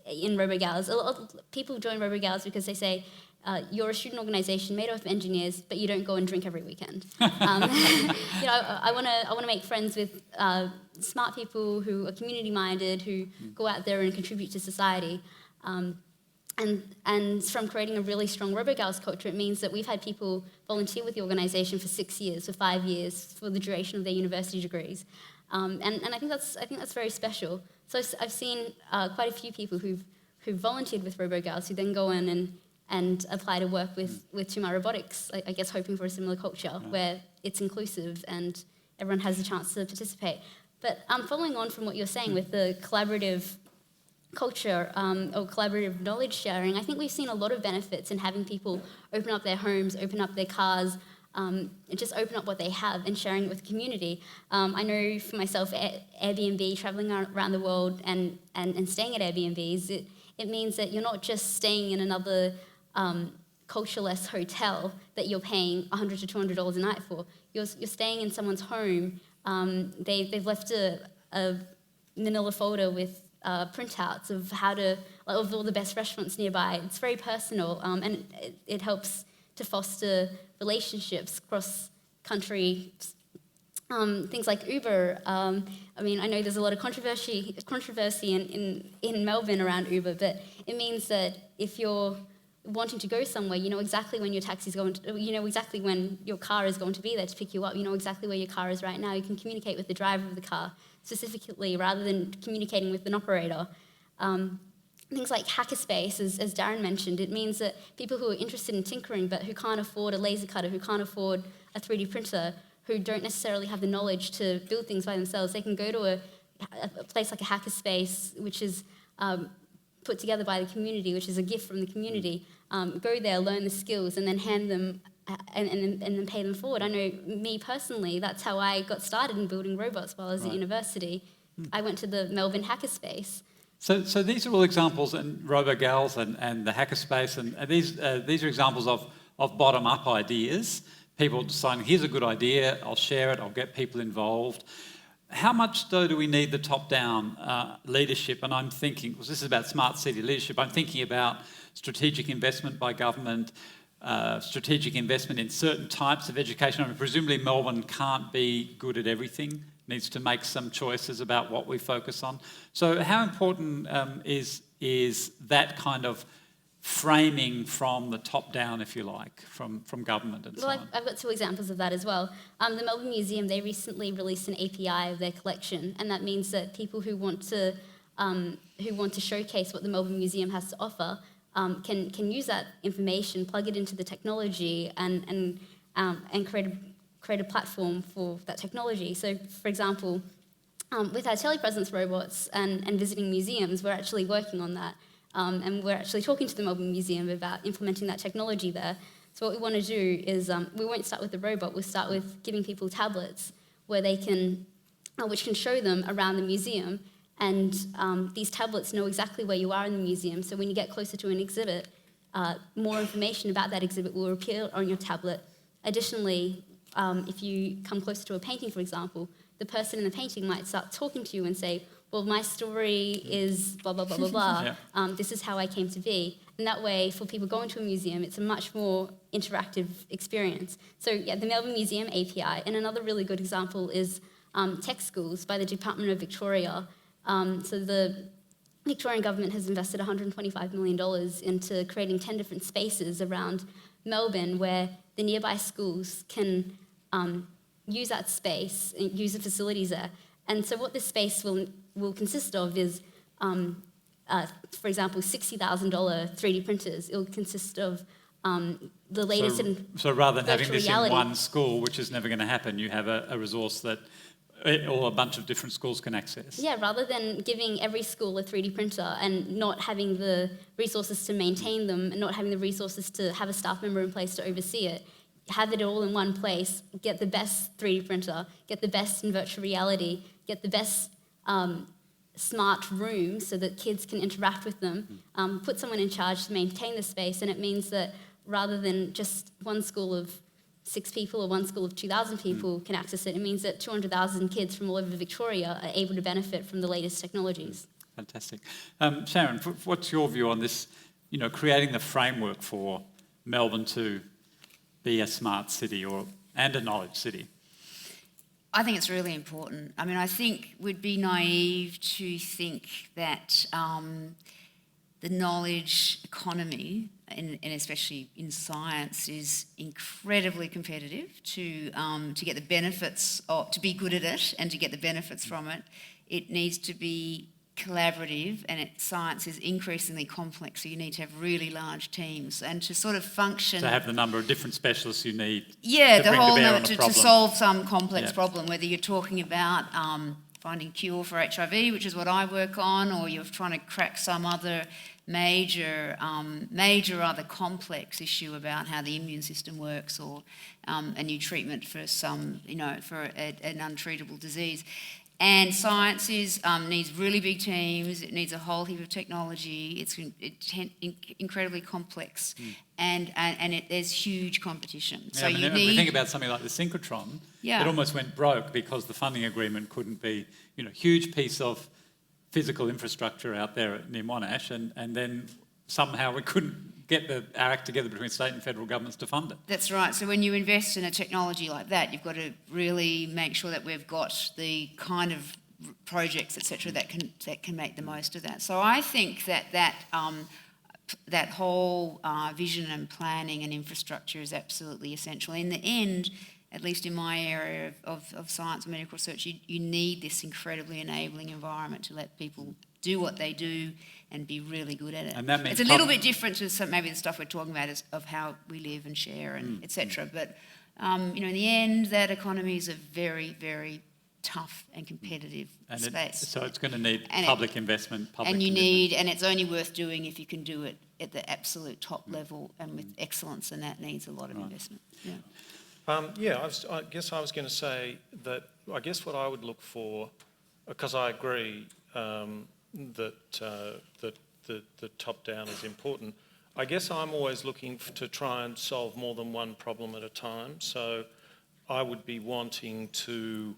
in RoboGals. A lot of people join RoboGals because they say, you're a student organisation made up of engineers, but you don't go and drink every weekend. I want to make friends with smart people who are community-minded, who go out there and contribute to society. And from creating a really strong RoboGals culture, it means that we've had people volunteer with the organisation for 6 years, for 5 years, for the duration of their university degrees. And I think that's very special. So I've seen quite a few people who've volunteered with RoboGals who then go in and apply to work with Tumar Robotics, I guess hoping for a similar culture where it's inclusive and everyone has a chance to participate. But following on from what you're saying with the collaborative culture or collaborative knowledge sharing, I think we've seen a lot of benefits in having people open up their homes, open up their cars, and just open up what they have and sharing it with the community. I know for myself, Airbnb, travelling around the world and staying at Airbnbs, it means that you're not just staying in another cultureless hotel that you're paying $100 to $200 a night for. You're staying in someone's home. They've left a manila folder with printouts of of all the best restaurants nearby. It's very personal, and it helps to foster relationships across country. Things like Uber. I mean, I know there's a lot of controversy in Melbourne around Uber, but it means that if you're wanting to go somewhere, you know exactly when your taxi's going to, you know exactly when your car is going to be there to pick you up. You know exactly where your car is right now. You can communicate with the driver of the car specifically rather than communicating with an operator. Things like hackerspace, as Darren mentioned, it means that people who are interested in tinkering but who can't afford a laser cutter, who can't afford a 3D printer, who don't necessarily have the knowledge to build things by themselves, they can go to a place like a hackerspace, which is put together by the community, which is a gift from the community, go there, learn the skills, and then hand them and then pay them forward. I know me personally, that's how I got started in building robots while I was at university. I went to the Melbourne Hackerspace. So these are all examples, and RoboGals and the Hackerspace, and these are examples of bottom-up ideas. People deciding, here's a good idea, I'll share it, I'll get people involved. How much, though, do we need the top-down leadership? And I'm thinking, well, this is about smart city leadership, I'm thinking about strategic investment by government, strategic investment in certain types of education. I mean, presumably Melbourne can't be good at everything, needs to make some choices about what we focus on. So how important is that kind of framing from the top down, if you like, from government and so on? I've got 2 examples of that as well. The Melbourne Museum, they recently released an API of their collection, and that means that people who want to showcase what the Melbourne Museum has to offer can use that information, plug it into the technology, and create a platform for that technology. So, for example, with our telepresence robots and visiting museums, we're actually working on that. And we're actually talking to the Melbourne Museum about implementing that technology there. So what we want to do is, we won't start with the robot, we'll start with giving people tablets where they can, which can show them around the museum, and these tablets know exactly where you are in the museum, so when you get closer to an exhibit, more information about that exhibit will appear on your tablet. Additionally, if you come closer to a painting, for example, the person in the painting might start talking to you and say, well, my story is blah, blah, blah, blah, blah. Yeah. This is how I came to be. And that way, for people going to a museum, it's a much more interactive experience. So yeah, the Melbourne Museum API. And another really good example is tech schools by the Department of Victoria. So the Victorian government has invested $125 million into creating 10 different spaces around Melbourne where the nearby schools can use that space, use the facilities there. And so what this space will consist of is, for example, $60,000 3D printers. It will consist of the latest in So rather than having virtual this reality. in one school, which is never going to happen, you have a resource that or a bunch of different schools can access. Yeah, rather than giving every school a 3D printer and not having the resources to maintain them and not having the resources to have a staff member in place to oversee it, have it all in one place, get the best 3D printer, get the best in virtual reality, get the best smart rooms so that kids can interact with them, put someone in charge to maintain the space, and it means that rather than just one school of 6 people or one school of 2,000 people can access it, it means that 200,000 kids from all over Victoria are able to benefit from the latest technologies. Fantastic. Sharon, what's your view on this, creating the framework for Melbourne to be a smart city and a knowledge city? I think it's really important. I mean, I think we'd be naive to think that the knowledge economy, and especially in science, is incredibly competitive. To get the benefits, to be good at it and to get the benefits from it, it needs to be collaborative, and science is increasingly complex, so you need to have really large teams and to sort of function. To have the number of different specialists you need. Yeah, to the bring whole to bear on a to problem. solve some complex Yeah. problem, whether you're talking about finding cure for HIV, which is what I work on, or you're trying to crack some other major other complex issue about how the immune system works, or a new treatment for some, for an untreatable disease. And science needs really big teams. It needs a whole heap of technology. It's incredibly complex, and there's huge competition. So if we think about something like the synchrotron, Yeah. it almost went broke because the funding agreement couldn't be, huge piece of physical infrastructure out there near Monash, and then somehow we couldn't get our act together between state and federal governments to fund it. That's right. So when you invest in a technology like that, you've got to really make sure that we've got the kind of projects, etc., that can make the most of that. So I think that whole vision and planning and infrastructure is absolutely essential. In the end, at least in my area of science and medical research, you need this incredibly enabling environment to let people do what they do and be really good at it. And that means it's a little bit different to maybe the stuff we're talking about of how we live and share and etc. But in the end, that economy is a very, very tough and competitive space. So it's going to need And public investment, public and you commitment. and it's only worth doing if you can do it at the absolute top level and with excellence, and that needs a lot of investment. Yeah. I guess I was going to say that I guess what I would look for, because I agree that the top-down is important, I guess I'm always looking to try and solve more than one problem at a time. So I would be wanting to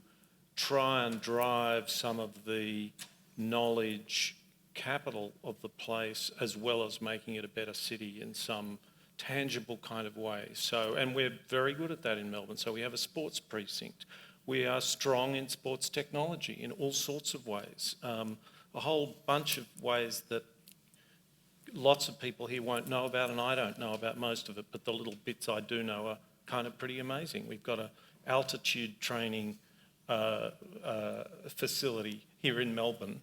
try and drive some of the knowledge capital of the place, as well as making it a better city in some tangible kind of way. So, and we're very good at that in Melbourne. So we have a sports precinct. We are strong in sports technology in all sorts of ways. A whole bunch of ways that lots of people here won't know about, and I don't know about most of it, but the little bits I do know are kind of pretty amazing. We've got an altitude training facility here in Melbourne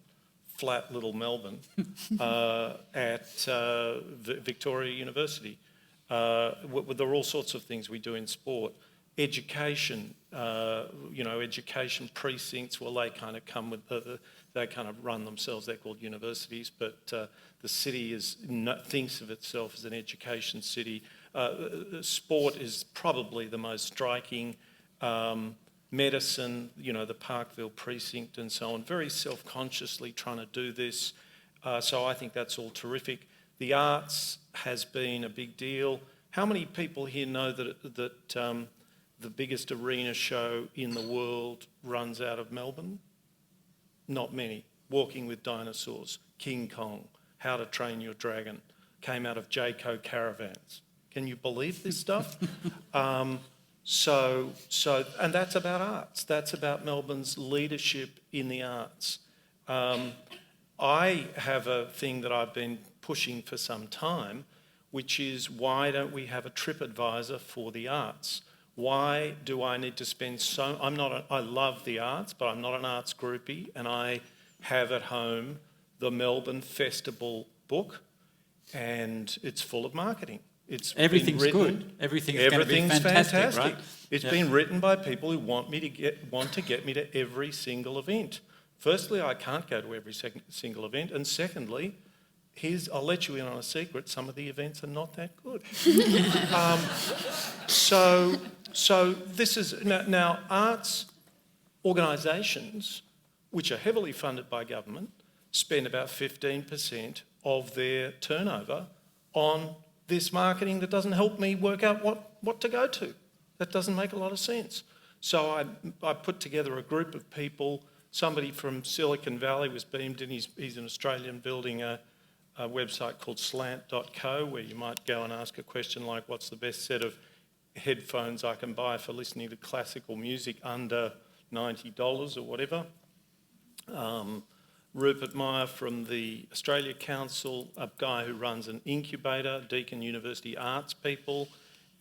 flat little Melbourne at Victoria University. There are all sorts of things we do in sport. Education, education precincts, well, they kind of come with, they kind of run themselves, they're called universities, but the city thinks of itself as an education city. Sport is probably the most striking. Medicine, the Parkville precinct and so on, very self-consciously trying to do this. So I think that's all terrific. The arts has been a big deal. How many people here know that the biggest arena show in the world runs out of Melbourne? Not many. Walking with Dinosaurs, King Kong, How to Train Your Dragon, came out of Jayco Caravans. Can you believe this stuff? And that's about arts. That's about Melbourne's leadership in the arts. I have a thing that I've been pushing for some time, which is, why don't we have a TripAdvisor for the arts? Why do I need to spend I love the arts, but I'm not an arts groupie, and I have at home the Melbourne Festival book, and it's full of marketing. Everything's good. Everything's going to be fantastic, right? It's been written by people who want to get me to every single event. Firstly, I can't go to every single event, and secondly, I'll let you in on a secret, some of the events are not that good. So this is, now arts organisations, which are heavily funded by government, spend about 15% of their turnover on this marketing that doesn't help me work out what to go to. That doesn't make a lot of sense. So I put together a group of people. Somebody from Silicon Valley was beamed in. He's an Australian, building a website called slant.co, where you might go and ask a question like, what's the best set of headphones I can buy for listening to classical music under $90 or whatever. Rupert Meyer from the Australia Council, a guy who runs an incubator, Deakin University arts people,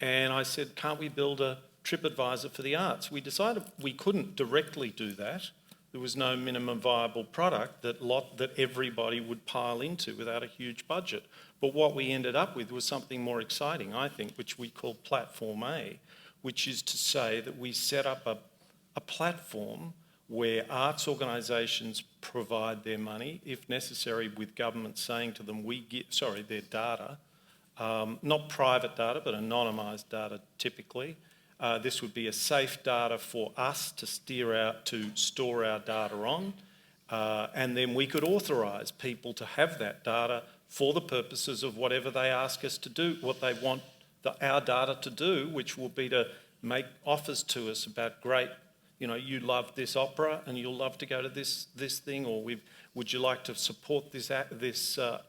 and I said, can't we build a TripAdvisor for the arts? We decided we couldn't directly do that. There was no minimum viable product that everybody would pile into without a huge budget. But what we ended up with was something more exciting, I think, which we call Platform A, which is to say that we set up a platform where arts organisations provide their money, if necessary, with government saying to them, their data, not private data, but anonymised data typically. This would be a safe data for us to store our data on, and then we could authorise people to have that data for the purposes of whatever they ask us to do, what they want our data to do, which will be to make offers to us about great, you love this opera and you'll love to go to this thing, or would you like to support this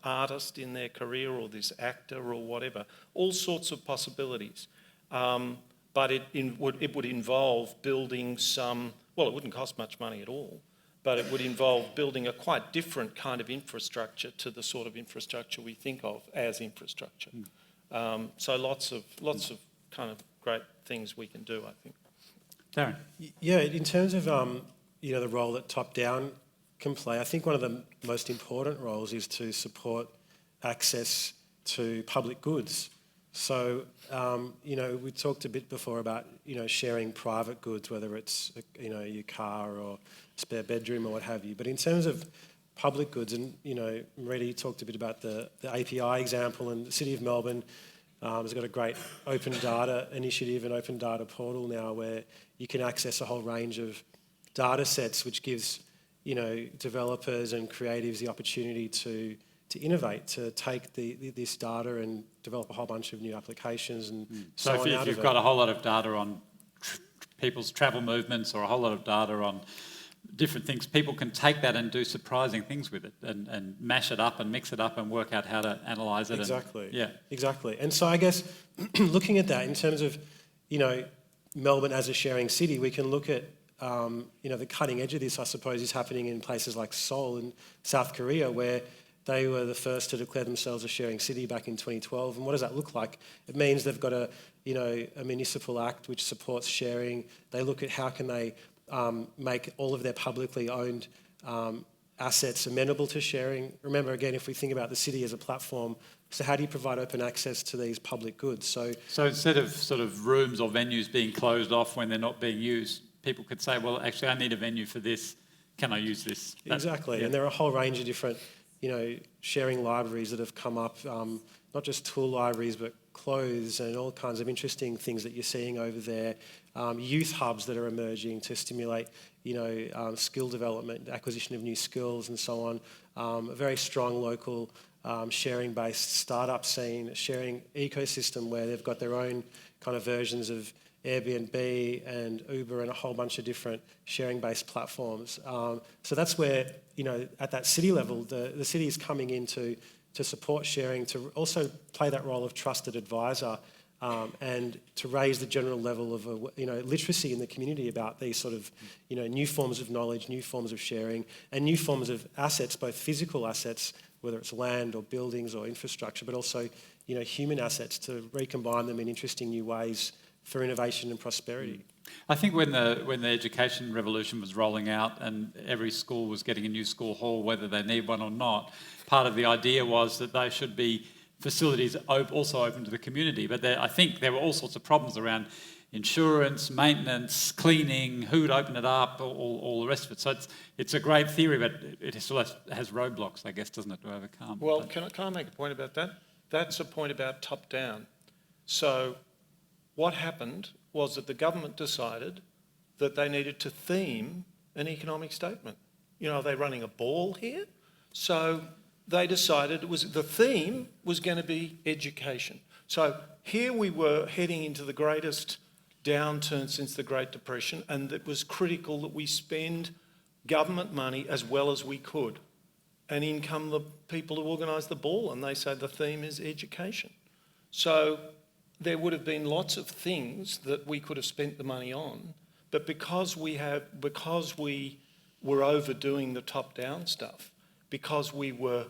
artist in their career, or this actor, or whatever. All sorts of possibilities. But it would involve building it wouldn't cost much money at all, but it would involve building a quite different kind of infrastructure to the sort of infrastructure we think of as infrastructure. So lots of kind of great things we can do, I think. Darren? Yeah, in terms of the role that top-down can play, I think one of the most important roles is to support access to public goods. So, we talked a bit before about, sharing private goods, whether it's, your car or spare bedroom or what have you. But in terms of public goods, and, Marita talked a bit about the API example, and the City of Melbourne has got a great open data initiative and open data portal now, where you can access a whole range of data sets, which gives, developers and creatives the opportunity to innovate, to take this data and develop a whole bunch of new applications and so if you've got a whole lot of data on people's travel movements, or a whole lot of data on different things, people can take that and do surprising things with it, and mash it up and mix it up and work out how to analyse it. Exactly. Yeah. Exactly. And so I guess looking at that in terms of, Melbourne as a sharing city, we can look at, the cutting edge of this, I suppose, is happening in places like Seoul in South Korea, where they were the first to declare themselves a sharing city back in 2012. And what does that look like? It means they've got a municipal act which supports sharing. They look at how can they make all of their publicly owned assets amenable to sharing. Remember, again, if we think about the city as a platform, so how do you provide open access to these public goods? So instead of sort of rooms or venues being closed off when they're not being used, people could say, well, actually, I need a venue for this. Can I use this? Exactly. Yeah. And there are a whole range of different, sharing libraries that have come up, not just tool libraries, but clothes and all kinds of interesting things that you're seeing over there. Youth hubs that are emerging to stimulate, skill development, acquisition of new skills and so on. A very strong local sharing-based startup scene, sharing ecosystem where they've got their own kind of versions of Airbnb and Uber and a whole bunch of different sharing-based platforms. So that's where, at that city level, the city is coming in to support sharing, to also play that role of trusted advisor, and to raise the general level of literacy in the community about these sort of new forms of knowledge, new forms of sharing, and new forms of assets, both physical assets, whether it's land or buildings or infrastructure, but also human assets, to recombine them in interesting new ways for innovation and prosperity. I think when the education revolution was rolling out and every school was getting a new school hall, whether they need one or not, part of the idea was that they should be facilities also open to the community. But I think there were all sorts of problems around insurance, maintenance, cleaning, who would open it up, all the rest of it. So it's a great theory, but it still has roadblocks, I guess, doesn't it, to overcome? Well, can I make a point about that? That's a point about top-down. So what happened was that the government decided that they needed to theme an economic statement. Are they running a ball here? So they decided the theme was going to be education. So here we were heading into the greatest downturn since the Great Depression, and it was critical that we spend government money as well as we could. And in come the people who organise the ball, and they say the theme is education. So there would have been lots of things that we could have spent the money on, but because we were overdoing the top-down stuff, because we were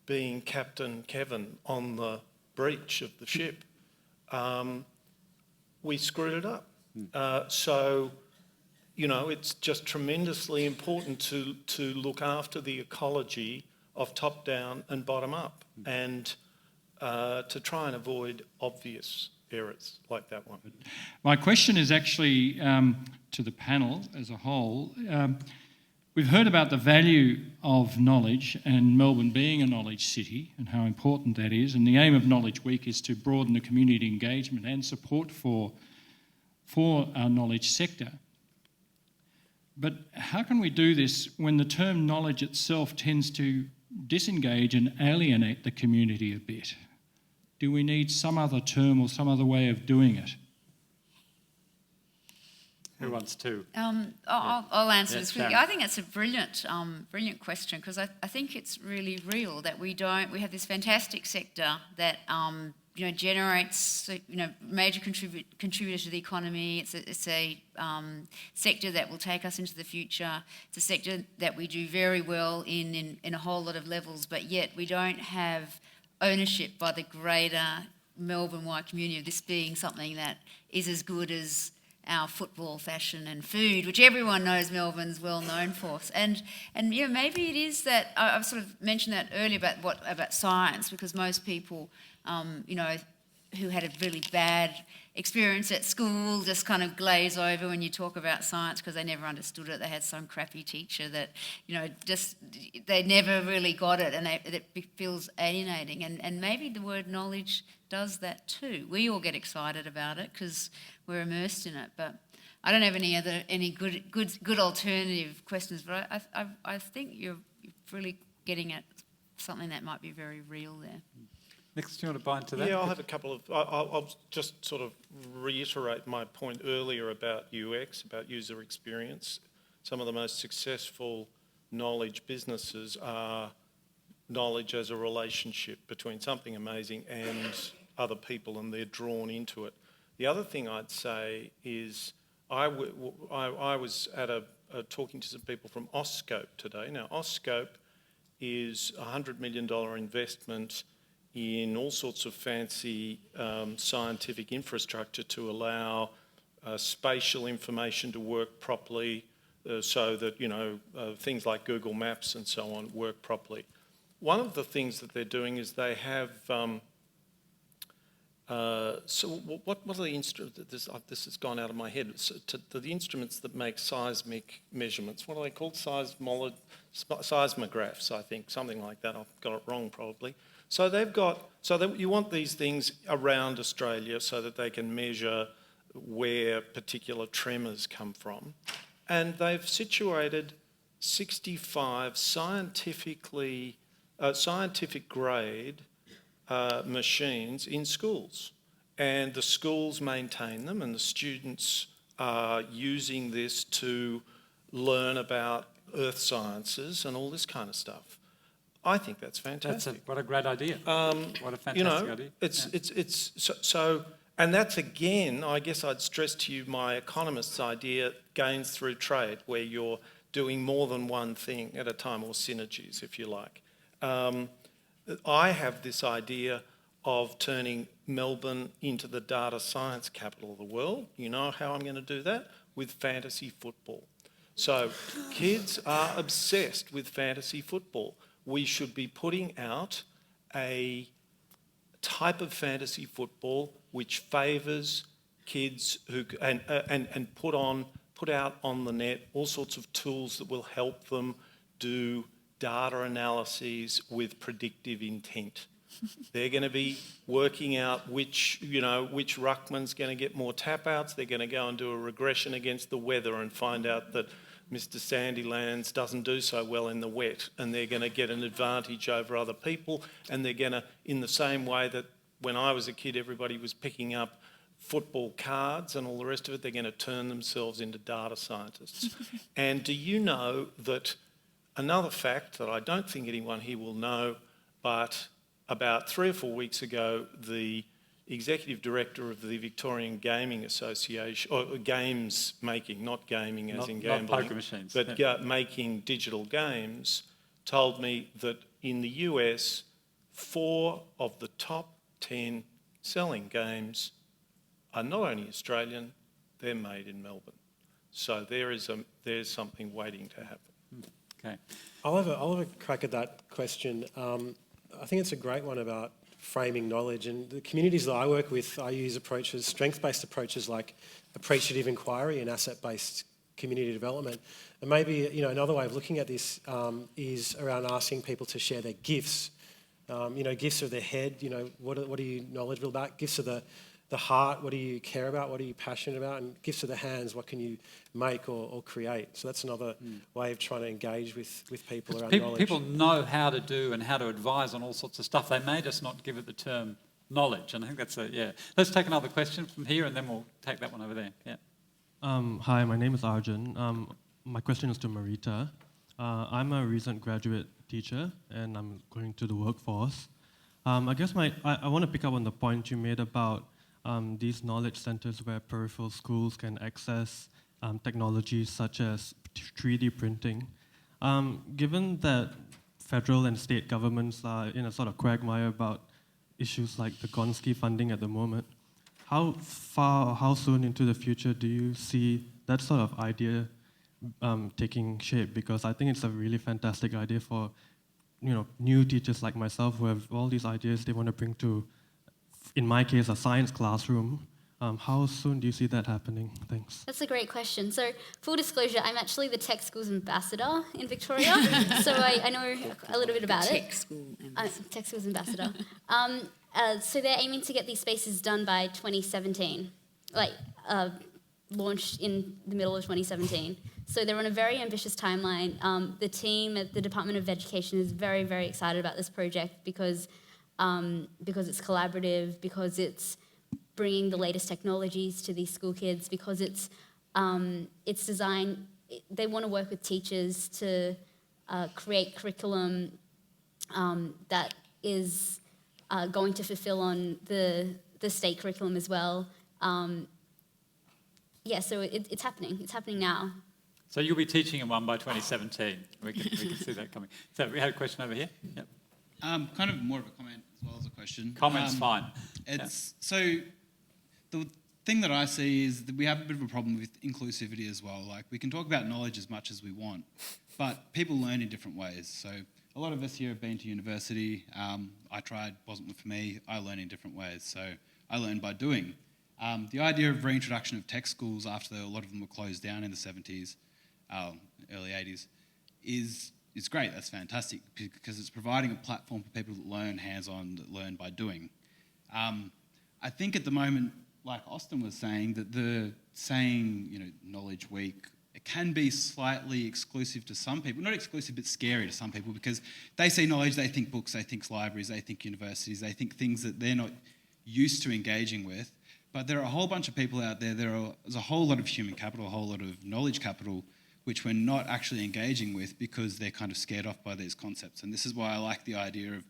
being Captain Kevin on the breach of the ship, we screwed it up. So it's just tremendously important to look after the ecology of top-down and bottom-up, and to try and avoid obvious errors like that one. My question is actually to the panel as a whole. We've heard about the value of knowledge and Melbourne being a knowledge city and how important that is, and the aim of Knowledge Week is to broaden the community engagement and support for our knowledge sector. But how can we do this when the term knowledge itself tends to disengage and alienate the community a bit? Do we need some other term or some other way of doing it? Who wants to? I'll answer this quickly. Sharon. I think it's a brilliant question, because I think it's really real that we have this fantastic sector that generates major contributor to the economy. It's a sector that will take us into the future. It's a sector that we do very well in a whole lot of levels, but yet we don't have ownership by the greater Melbourne-wide community of this being something that is as good as our football, fashion and food, which everyone knows Melbourne's well known for. And maybe it is that, I've sort of mentioned that earlier about science, because most people, who had a really bad experience at school just kind of glaze over when you talk about science because they never understood it. They had some crappy teacher that, they never really got it, and it feels alienating. And maybe the word knowledge does that too. We all get excited about it because we're immersed in it, but I don't have any good alternative questions. But I think you're really getting at something that might be very real there. Nick, do you want to buy into that? Yeah, I'll have a couple of... I'll just sort of reiterate my point earlier about UX, about user experience. Some of the most successful knowledge businesses are knowledge as a relationship between something amazing and other people, and they're drawn into it. The other thing I'd say is I was at talking to some people from Auscope today. Now, Auscope is a $100 million investment in all sorts of fancy scientific infrastructure to allow spatial information to work properly, so that, things like Google Maps and so on work properly. One of the things that they're doing is they have, so what are the instruments, this has gone out of my head, so the instruments that make seismic measurements, what are they called? Seismographs, I think, something like that. I've got it wrong probably. So you want these things around Australia so that they can measure where particular tremors come from. And they've situated 65 scientific grade machines in schools. And the schools maintain them, and the students are using this to learn about earth sciences and all this kind of stuff. I think that's fantastic. What a great idea. What a fantastic idea. It's so, and that's again, I guess I'd stress to you my economist's idea, gains through trade, where you're doing more than one thing at a time, or synergies, if you like. I have this idea of turning Melbourne into the data science capital of the world. You know how I'm going to do that? With fantasy football. So kids are obsessed with fantasy football. We should be putting out a type of fantasy football which favours kids who and put out on the net all sorts of tools that will help them do data analyses with predictive intent. They're going to be working out which ruckman's going to get more tap outs. They're going to go and do a regression against the weather and find out that Mr. Sandylands doesn't do so well in the wet, and they're going to get an advantage over other people, and they're going to, in the same way that when I was a kid everybody was picking up football cards and all the rest of it, they're going to turn themselves into data scientists. And do you know that another fact that I don't think anyone here will know, but about 3 or 4 weeks ago, the Executive Director of the Victorian Gaming Association, or games making, not gaming as in gambling, not poker machines, but making digital games, told me that in the US, 4 of the top 10 selling games are not only Australian, they're made in Melbourne. So there's something waiting to happen. Okay. I'll have a crack at that question. I think it's a great one about framing knowledge, and the communities that I work with, I use approaches, strength-based approaches like appreciative inquiry and asset-based community development. And maybe another way of looking at this is around asking people to share their gifts. Gifts of their head, what are you knowledgeable about? Gifts of the heart, what do you care about? What are you passionate about? And gifts of the hands, what can you make or create? So that's another way of trying to engage with people around knowledge. People know how to do and how to advise on all sorts of stuff. They may just not give it the term knowledge. And I think that's Let's take another question from here, and then we'll take that one over there. Yeah. Hi, my name is Arjun. My question is to Marita. I'm a recent graduate teacher, and I'm going to the workforce. I guess I want to pick up on the point you made about these knowledge centers where peripheral schools can access technologies such as 3D printing. Given that federal and state governments are in a sort of quagmire about issues like the Gonski funding at the moment, how soon into the future do you see that sort of idea taking shape? Because I think it's a really fantastic idea for new teachers like myself who have all these ideas they want to bring to, in my case, a science classroom. How soon do you see that happening? Thanks. That's a great question. So, full disclosure, I'm actually the Tech Schools Ambassador in Victoria, so I know a little bit about it. Tech Schools Ambassador. So they're aiming to get these spaces done by 2017, launched in the middle of 2017. So they're on a very ambitious timeline. The team at the Department of Education is very, very excited about this project because it's collaborative, because it's bringing the latest technologies to these school kids, because it's designed. They want to work with teachers to create curriculum that is going to fulfill on the state curriculum as well. So it's happening. It's happening now. So you'll be teaching in one by 2017. We can see that coming. So we had a question over here. Yep. Kind of more of a comment as well as a question. Comment's fine. So the thing that I see is that we have a bit of a problem with inclusivity as well. Like, we can talk about knowledge as much as we want, but people learn in different ways. So a lot of us here have been to university. I tried, wasn't for me. I learn in different ways. So I learn by doing. The idea of reintroduction of tech schools after a lot of them were closed down in the 70s, early 80s, is great. That's fantastic because it's providing a platform for people that learn hands-on, that learn by doing. I think at the moment, like Austin was saying, that the saying, Knowledge Week, it can be slightly exclusive to some people. Not exclusive, but scary to some people, because they see knowledge, they think books, they think libraries, they think universities, they think things that they're not used to engaging with. But there are a whole bunch of people out there, there's a whole lot of human capital, a whole lot of knowledge capital, which we're not actually engaging with because they're kind of scared off by these concepts. And this is why I like the idea of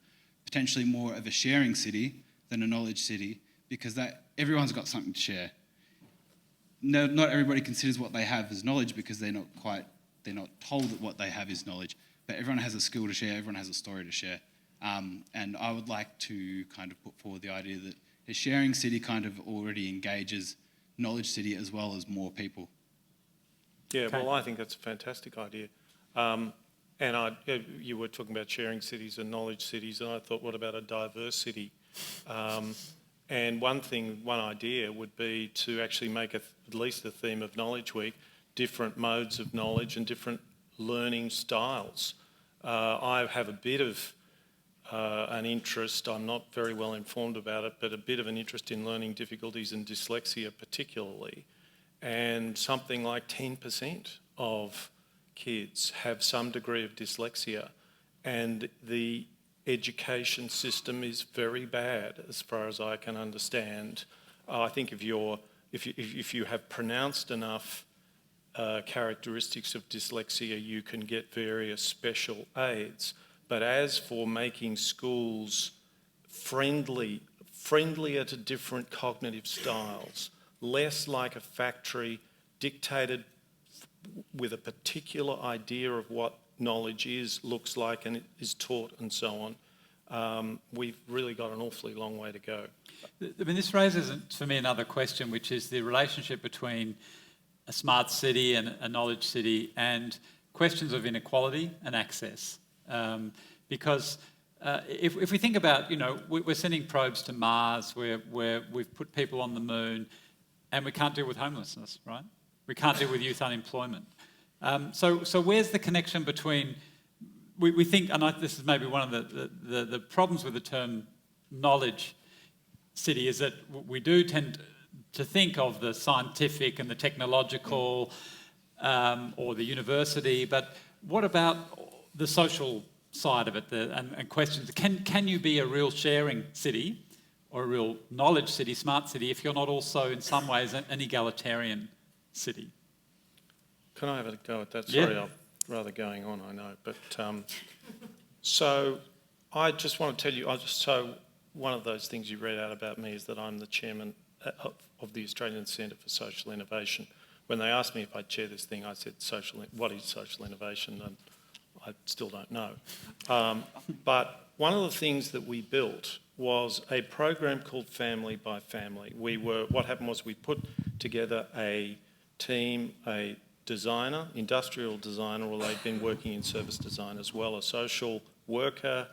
potentially more of a sharing city than a knowledge city, because everyone's got something to share. No, not everybody considers what they have as knowledge because they're not told that what they have is knowledge. But everyone has a skill to share, everyone has a story to share. And I would like to kind of put forward the idea that a sharing city kind of already engages knowledge city as well as more people. Yeah, well, I think that's a fantastic idea. And you were talking about sharing cities and knowledge cities, and I thought, what about a diverse city? And one idea would be to actually make at least a theme of Knowledge Week, different modes of knowledge and different learning styles. I have a bit of an interest, I'm not very well informed about it, but a bit of an interest in learning difficulties and dyslexia particularly. And something like 10% of kids have some degree of dyslexia, and the education system is very bad as far as I can understand. I think if you have pronounced enough characteristics of dyslexia, you can get various special aids. But as for making schools friendlier to different cognitive styles, less like a factory dictated with a particular idea of what knowledge is, looks like, and is taught and so on, we've really got an awfully long way to go. I mean, this raises for me another question, which is the relationship between a smart city and a knowledge city and questions of inequality and access. Because if we think about, we're sending probes to Mars, where we've put people on the moon, and we can't deal with homelessness, right? We can't deal with youth unemployment. So where's the connection between, we think, and this is maybe one of the problems with the term knowledge city, is that we do tend to think of the scientific and the technological or the university, but what about the social side of it and questions? Can you be a real sharing city or a real knowledge city, smart city, if you're not also in some ways an egalitarian city? Can I have a go at that? Yeah. Sorry, I'm rather going on, I know. But so I just want to tell you, so one of those things you read out about me is that I'm the chairman of the Australian Centre for Social Innovation. When they asked me if I'd chair this thing, I said, what is social innovation? And I still don't know. But one of the things that we built was a program called Family by Family. What happened was we put together a team, a designer, industrial designer, or they'd been working in service design as well, a social worker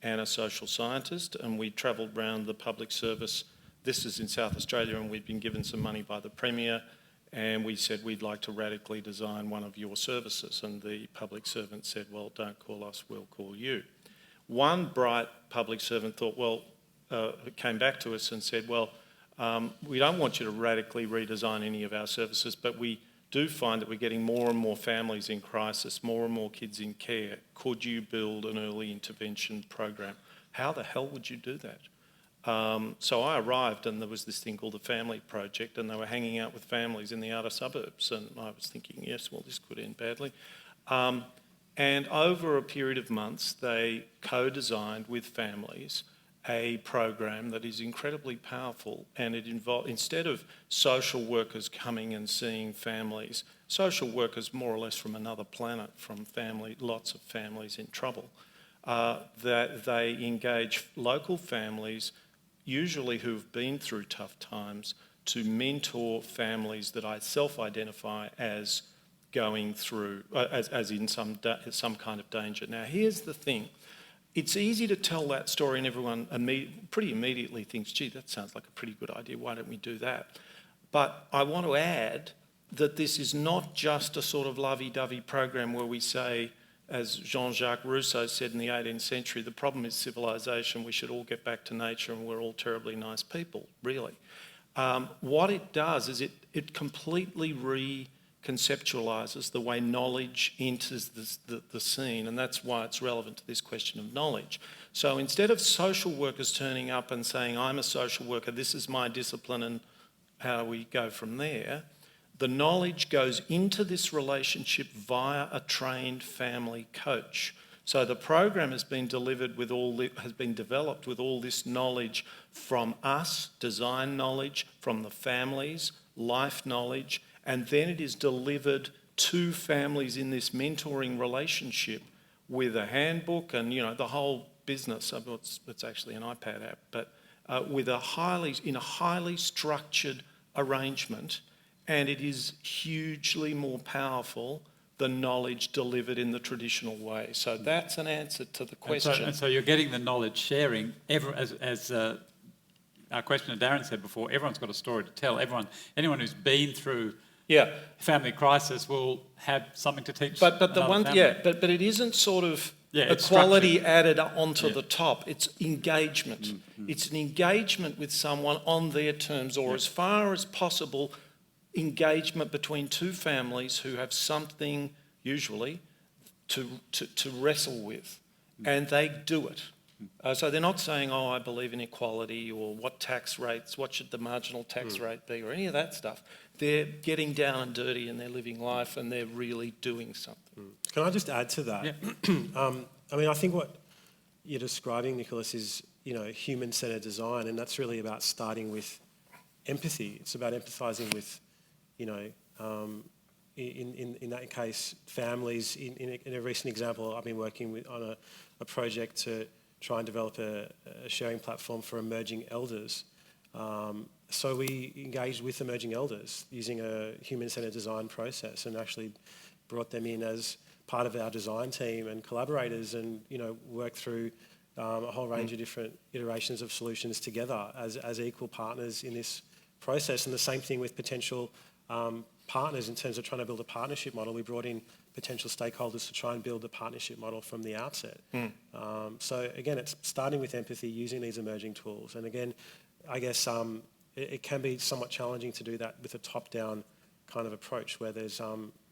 and a social scientist, and we travelled around the public service. This is in South Australia, and we'd been given some money by the Premier, and we said, we'd like to radically design one of your services. And the public servant said, well, don't call us, we'll call you. One bright public servant thought, came back to us and said, we don't want you to radically redesign any of our services, but we do find that we're getting more and more families in crisis, more and more kids in care. Could you build an early intervention program? How the hell would you do that? So I arrived and there was this thing called the Family Project, and they were hanging out with families in the outer suburbs, and I was thinking, yes, well, this could end badly. And over a period of months, they co-designed with families a program that is incredibly powerful, and it involved, instead of social workers coming and seeing families, social workers more or less from another planet, from lots of families in trouble, that they engage local families, usually who've been through tough times, to mentor families that I self-identify as going through, as in some kind of danger. Now, here's the thing. It's easy to tell that story and everyone pretty immediately thinks, gee, that sounds like a pretty good idea, why don't we do that? But I want to add that this is not just a sort of lovey-dovey program where we say, as Jean-Jacques Rousseau said in the 18th century, the problem is civilization, we should all get back to nature and we're all terribly nice people, really. What it does is it completely reconceptualises the way knowledge enters the scene, and that's why it's relevant to this question of knowledge. So instead of social workers turning up and saying, I'm a social worker, this is my discipline and how we go from there, the knowledge goes into this relationship via a trained family coach. So the program has been developed with all this knowledge from us, design knowledge, from the families, life knowledge, and then it is delivered to families in this mentoring relationship with a handbook and, you know, the whole business. It's actually an iPad app, but in a highly structured arrangement, and it is hugely more powerful than knowledge delivered in the traditional way. So that's an answer to the question. And so you're getting the knowledge sharing. As our questioner Darren said before, everyone's got a story to tell. Anyone who's been through family crisis will have something to teach. But it isn't sort of equality added onto the top. It's engagement. It's an engagement with someone on their terms, or as far as possible, engagement between two families who have something, usually, to wrestle with, and they do it. So they're not saying, oh, I believe in equality, or what tax rates, what should the marginal tax rate be, or any of that stuff. They're getting down and dirty and they're living life and they're really doing something. Can I just add to that? Yeah. I mean, I think what you're describing, Nicholas, is, you know, human-centred design, and that's really about starting with empathy. It's about empathising with, you know, in that case, families. In a recent example, I've been working on a project to try and develop a sharing platform for emerging elders. So we engaged with emerging elders using a human-centred design process and actually brought them in as part of our design team and collaborators, and, you know, worked through a whole range of different iterations of solutions together as equal partners in this process. And the same thing with potential partners in terms of trying to build a partnership model. We brought in potential stakeholders to try and build a partnership model from the outset. So again, it's starting with empathy, using these emerging tools. And again, I guess it can be somewhat challenging to do that with a top-down kind of approach where there's,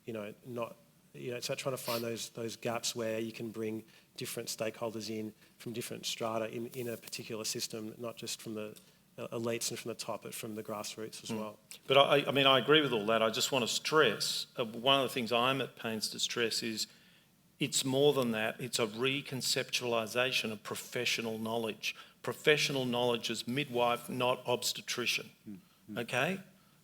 you know, not, you know, it's about trying to find those gaps where you can bring different stakeholders in from different strata in a particular system, not just from the elites and from the top, but from the grassroots as well. But I mean, I agree with all that. I just want to stress, one of the things I'm at pains to stress is it's more than that. It's a reconceptualisation of professional knowledge. Professional knowledge is midwife, not obstetrician, okay?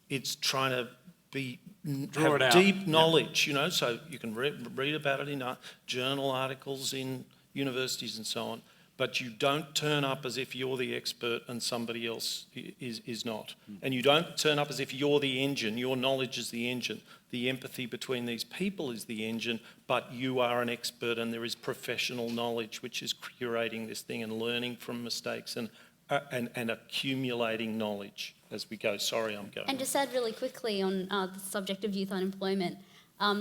It's trying to have deep knowledge, you know, so you can read about it in journal articles in universities and so on, but you don't turn up as if you're the expert and somebody else is not. And you don't turn up as if you're the engine, your knowledge is the engine. The empathy between these people is the engine, but you are an expert and there is professional knowledge which is curating this thing and learning from mistakes and accumulating knowledge as we go. Sorry, I'm going. And just add really quickly on the subject of youth unemployment.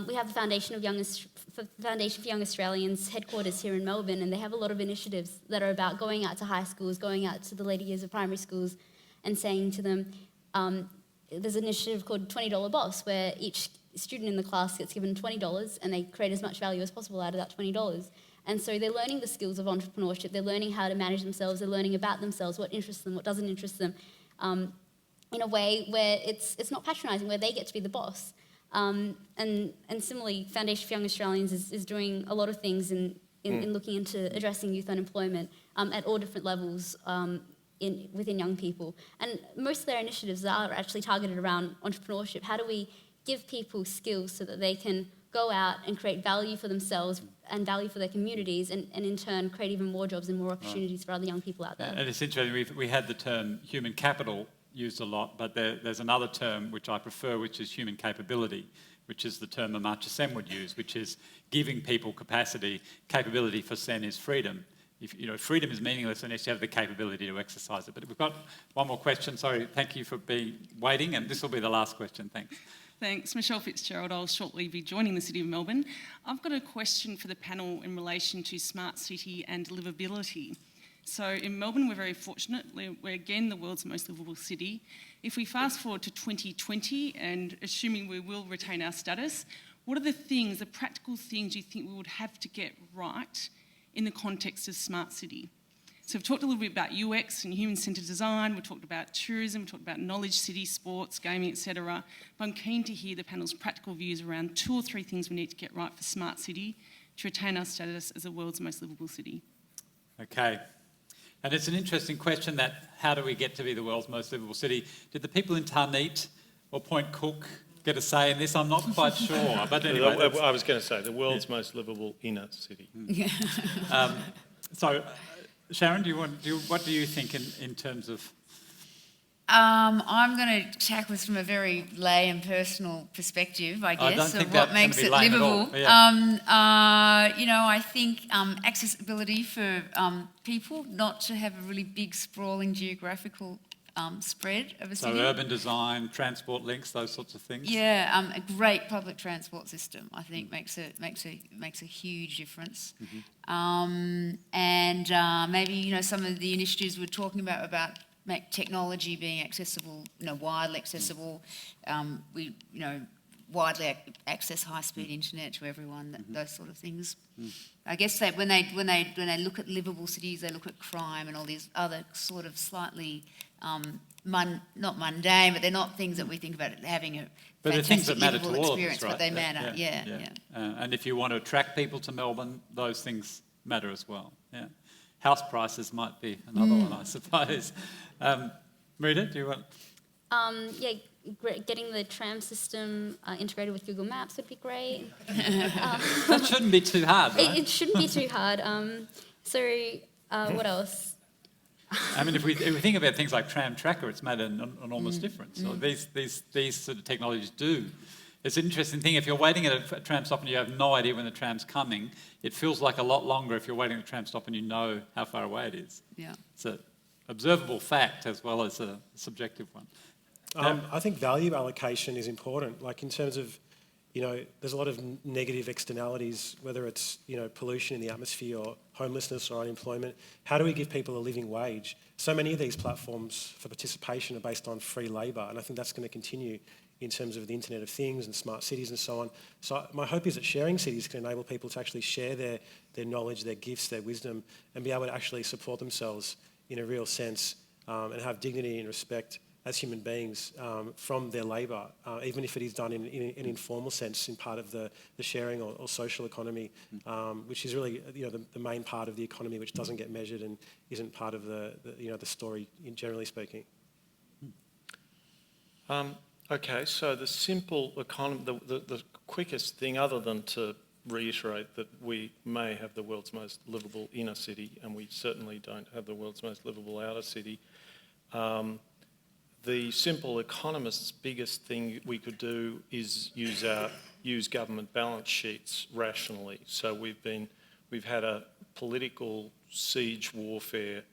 We have the Foundation for Young Australians headquarters here in Melbourne, and they have a lot of initiatives that are about going out to high schools, going out to the later years of primary schools and saying to them, there's an initiative called $20 Boss, where each student in the class gets given $20 and they create as much value as possible out of that $20. And so they're learning the skills of entrepreneurship, they're learning how to manage themselves, they're learning about themselves, what interests them, what doesn't interest them, in a way where it's not patronising, where they get to be the boss. And similarly, Foundation for Young Australians is doing a lot of things in looking into addressing youth unemployment at all different levels within young people. And most of their initiatives are actually targeted around entrepreneurship. How do we give people skills so that they can go out and create value for themselves and value for their communities, and in turn create even more jobs and more opportunities for other young people out there. And it's interesting, we had the term human capital used a lot, but there's another term which I prefer, which is human capability, which is the term Amartya Sen would use, which is giving people capacity. Capability for Sen is freedom. If, freedom is meaningless unless you have the capability to exercise it. But we've got one more question. Sorry, thank you for waiting, and this will be the last question. Thanks. Thanks. Michelle Fitzgerald. I'll shortly be joining the City of Melbourne. I've got a question for the panel in relation to smart city and livability. So in Melbourne, we're very fortunate. We're again the world's most livable city. If we fast forward to 2020, and assuming we will retain our status, what are the practical things you think we would have to get right in the context of smart city? So we've talked a little bit about UX and human-centred design, we've talked about tourism, we've talked about knowledge city, sports, gaming, etc. But I'm keen to hear the panel's practical views around 2 or 3 things we need to get right for smart city to retain our status as the world's most livable city. Okay. And it's an interesting question, that how do we get to be the world's most livable city? Did the people in Tarneet or Point Cook get a say in this? I'm not quite sure. But anyway, I was going to say the world's most livable inner city. So, Sharon, what do you think in terms of? I'm going to tackle this from a very lay and personal perspective, I guess, I don't think of what that's makes it gonna be lame at all. livable. Yeah. I think accessibility for people, not to have a really big, sprawling geographical spread of a city. So urban design, transport links, those sorts of things. Yeah, a great public transport system, I think, makes a huge difference. Mm-hmm. And maybe some of the initiatives we're talking about make technology being accessible, widely accessible. We widely access high-speed internet to everyone. Those sort of things. I guess when they look at livable cities, they look at crime and all these other sort of slightly not mundane, but they're not things that we think about having a but the things that matter livable to all of experience, us, right? but they matter. Yeah. And if you want to attract people to Melbourne, those things matter as well. Yeah. House prices might be another one, I suppose. Marita, do you want? Getting the tram system integrated with Google Maps would be great. That shouldn't be too hard, right? It shouldn't be too hard. What else? I mean, if we think about things like Tram Tracker, it's made an enormous difference. So these sort of technologies do. It's an interesting thing. If you're waiting at a tram stop and you have no idea when the tram's coming, it feels like a lot longer if you're waiting at a tram stop and you know how far away it is. Yeah. It's an observable fact as well as a subjective one. I think value allocation is important, like in terms of, there's a lot of negative externalities, whether it's, pollution in the atmosphere or homelessness or unemployment. How do we give people a living wage? So many of these platforms for participation are based on free labour, and I think that's going to continue in terms of the Internet of Things and smart cities and so on. So my hope is that sharing cities can enable people to actually share their knowledge, their gifts, their wisdom, and be able to actually support themselves in a real sense and have dignity and respect as human beings from their labour, even if it is done in an informal sense, in part of the sharing or social economy, which is really the main part of the economy, which doesn't get measured and isn't part of the story, generally speaking. Okay, so the simple economy, the quickest thing, other than to reiterate that we may have the world's most livable inner city, and we certainly don't have the world's most livable outer city. The simple economist's biggest thing we could do is use government balance sheets rationally. So we've had a political siege warfare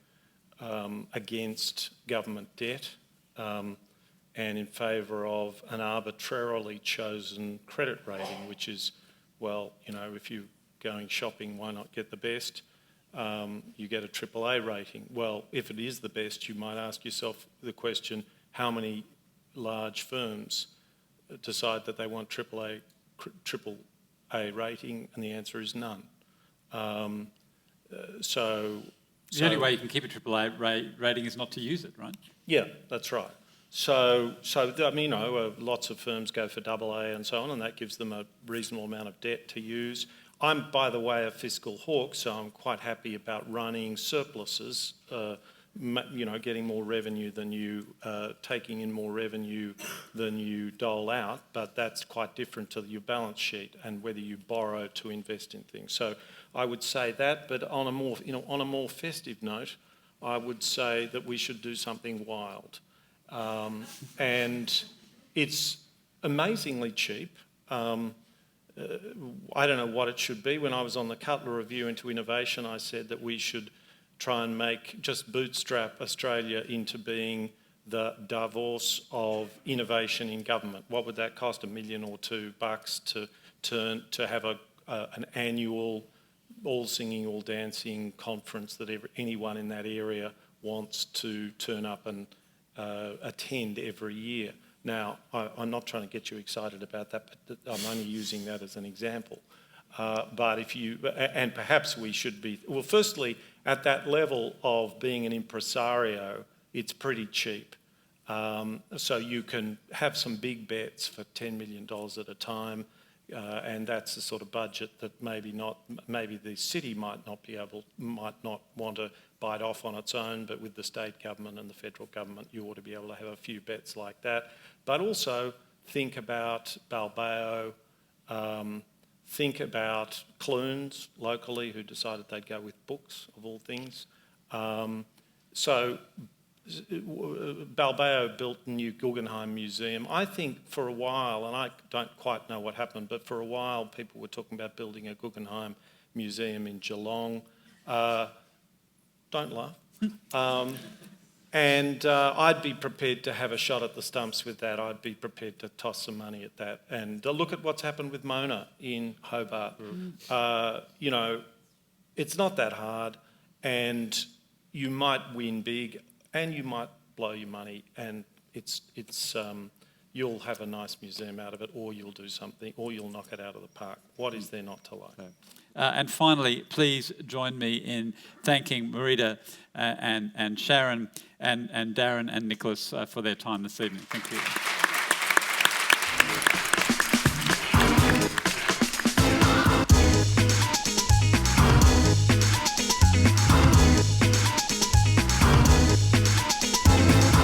against government debt and in favour of an arbitrarily chosen credit rating, which is, if you're going shopping, why not get the best? You get a AAA rating. Well, if it is the best, you might ask yourself the question, how many large firms decide that they want AAA rating? And the answer is none. The only way you can keep a AAA rating is not to use it, right? Yeah, that's right. So lots of firms go for AA and so on, and that gives them a reasonable amount of debt to use. I'm, by the way, a fiscal hawk, so I'm quite happy about running surpluses, getting more revenue than you, taking in more revenue than you dole out, but that's quite different to your balance sheet and whether you borrow to invest in things. So I would say that, but on a more festive note, I would say that we should do something wild. And it's amazingly cheap. I don't know what it should be. When I was on the Cutler Review into Innovation, I said that we should try and just bootstrap Australia into being the Davos of innovation in government. What would that cost? $1 million or $2 to have an annual all singing, all dancing conference that anyone in that area wants to turn up and attend every year. Now, I'm not trying to get you excited about that, but I'm only using that as an example. But and perhaps we should be, well, firstly, at that level of being an impresario, it's pretty cheap. So you can have some big bets for $10 million at a time, and that's the sort of budget that maybe the city might not want to bite off on its own, but with the state government and the federal government, you ought to be able to have a few bets like that. But also think about Balbeo, think about Clunes locally, who decided they'd go with books, of all things. So Balbeo built a new Guggenheim Museum. I think for a while, and I don't quite know what happened, but for a while people were talking about building a Guggenheim Museum in Geelong. Don't laugh. And I'd be prepared to have a shot at the stumps with that. I'd be prepared to toss some money at that. And look at what's happened with Mona in Hobart. You know, it's not that hard, and you might win big, and you might blow your money, and you'll have a nice museum out of it, or you'll do something, or you'll knock it out of the park. What is there not to like? And finally, please join me in thanking Marita and Sharon and Darren and Nicholas for their time this evening. Thank you.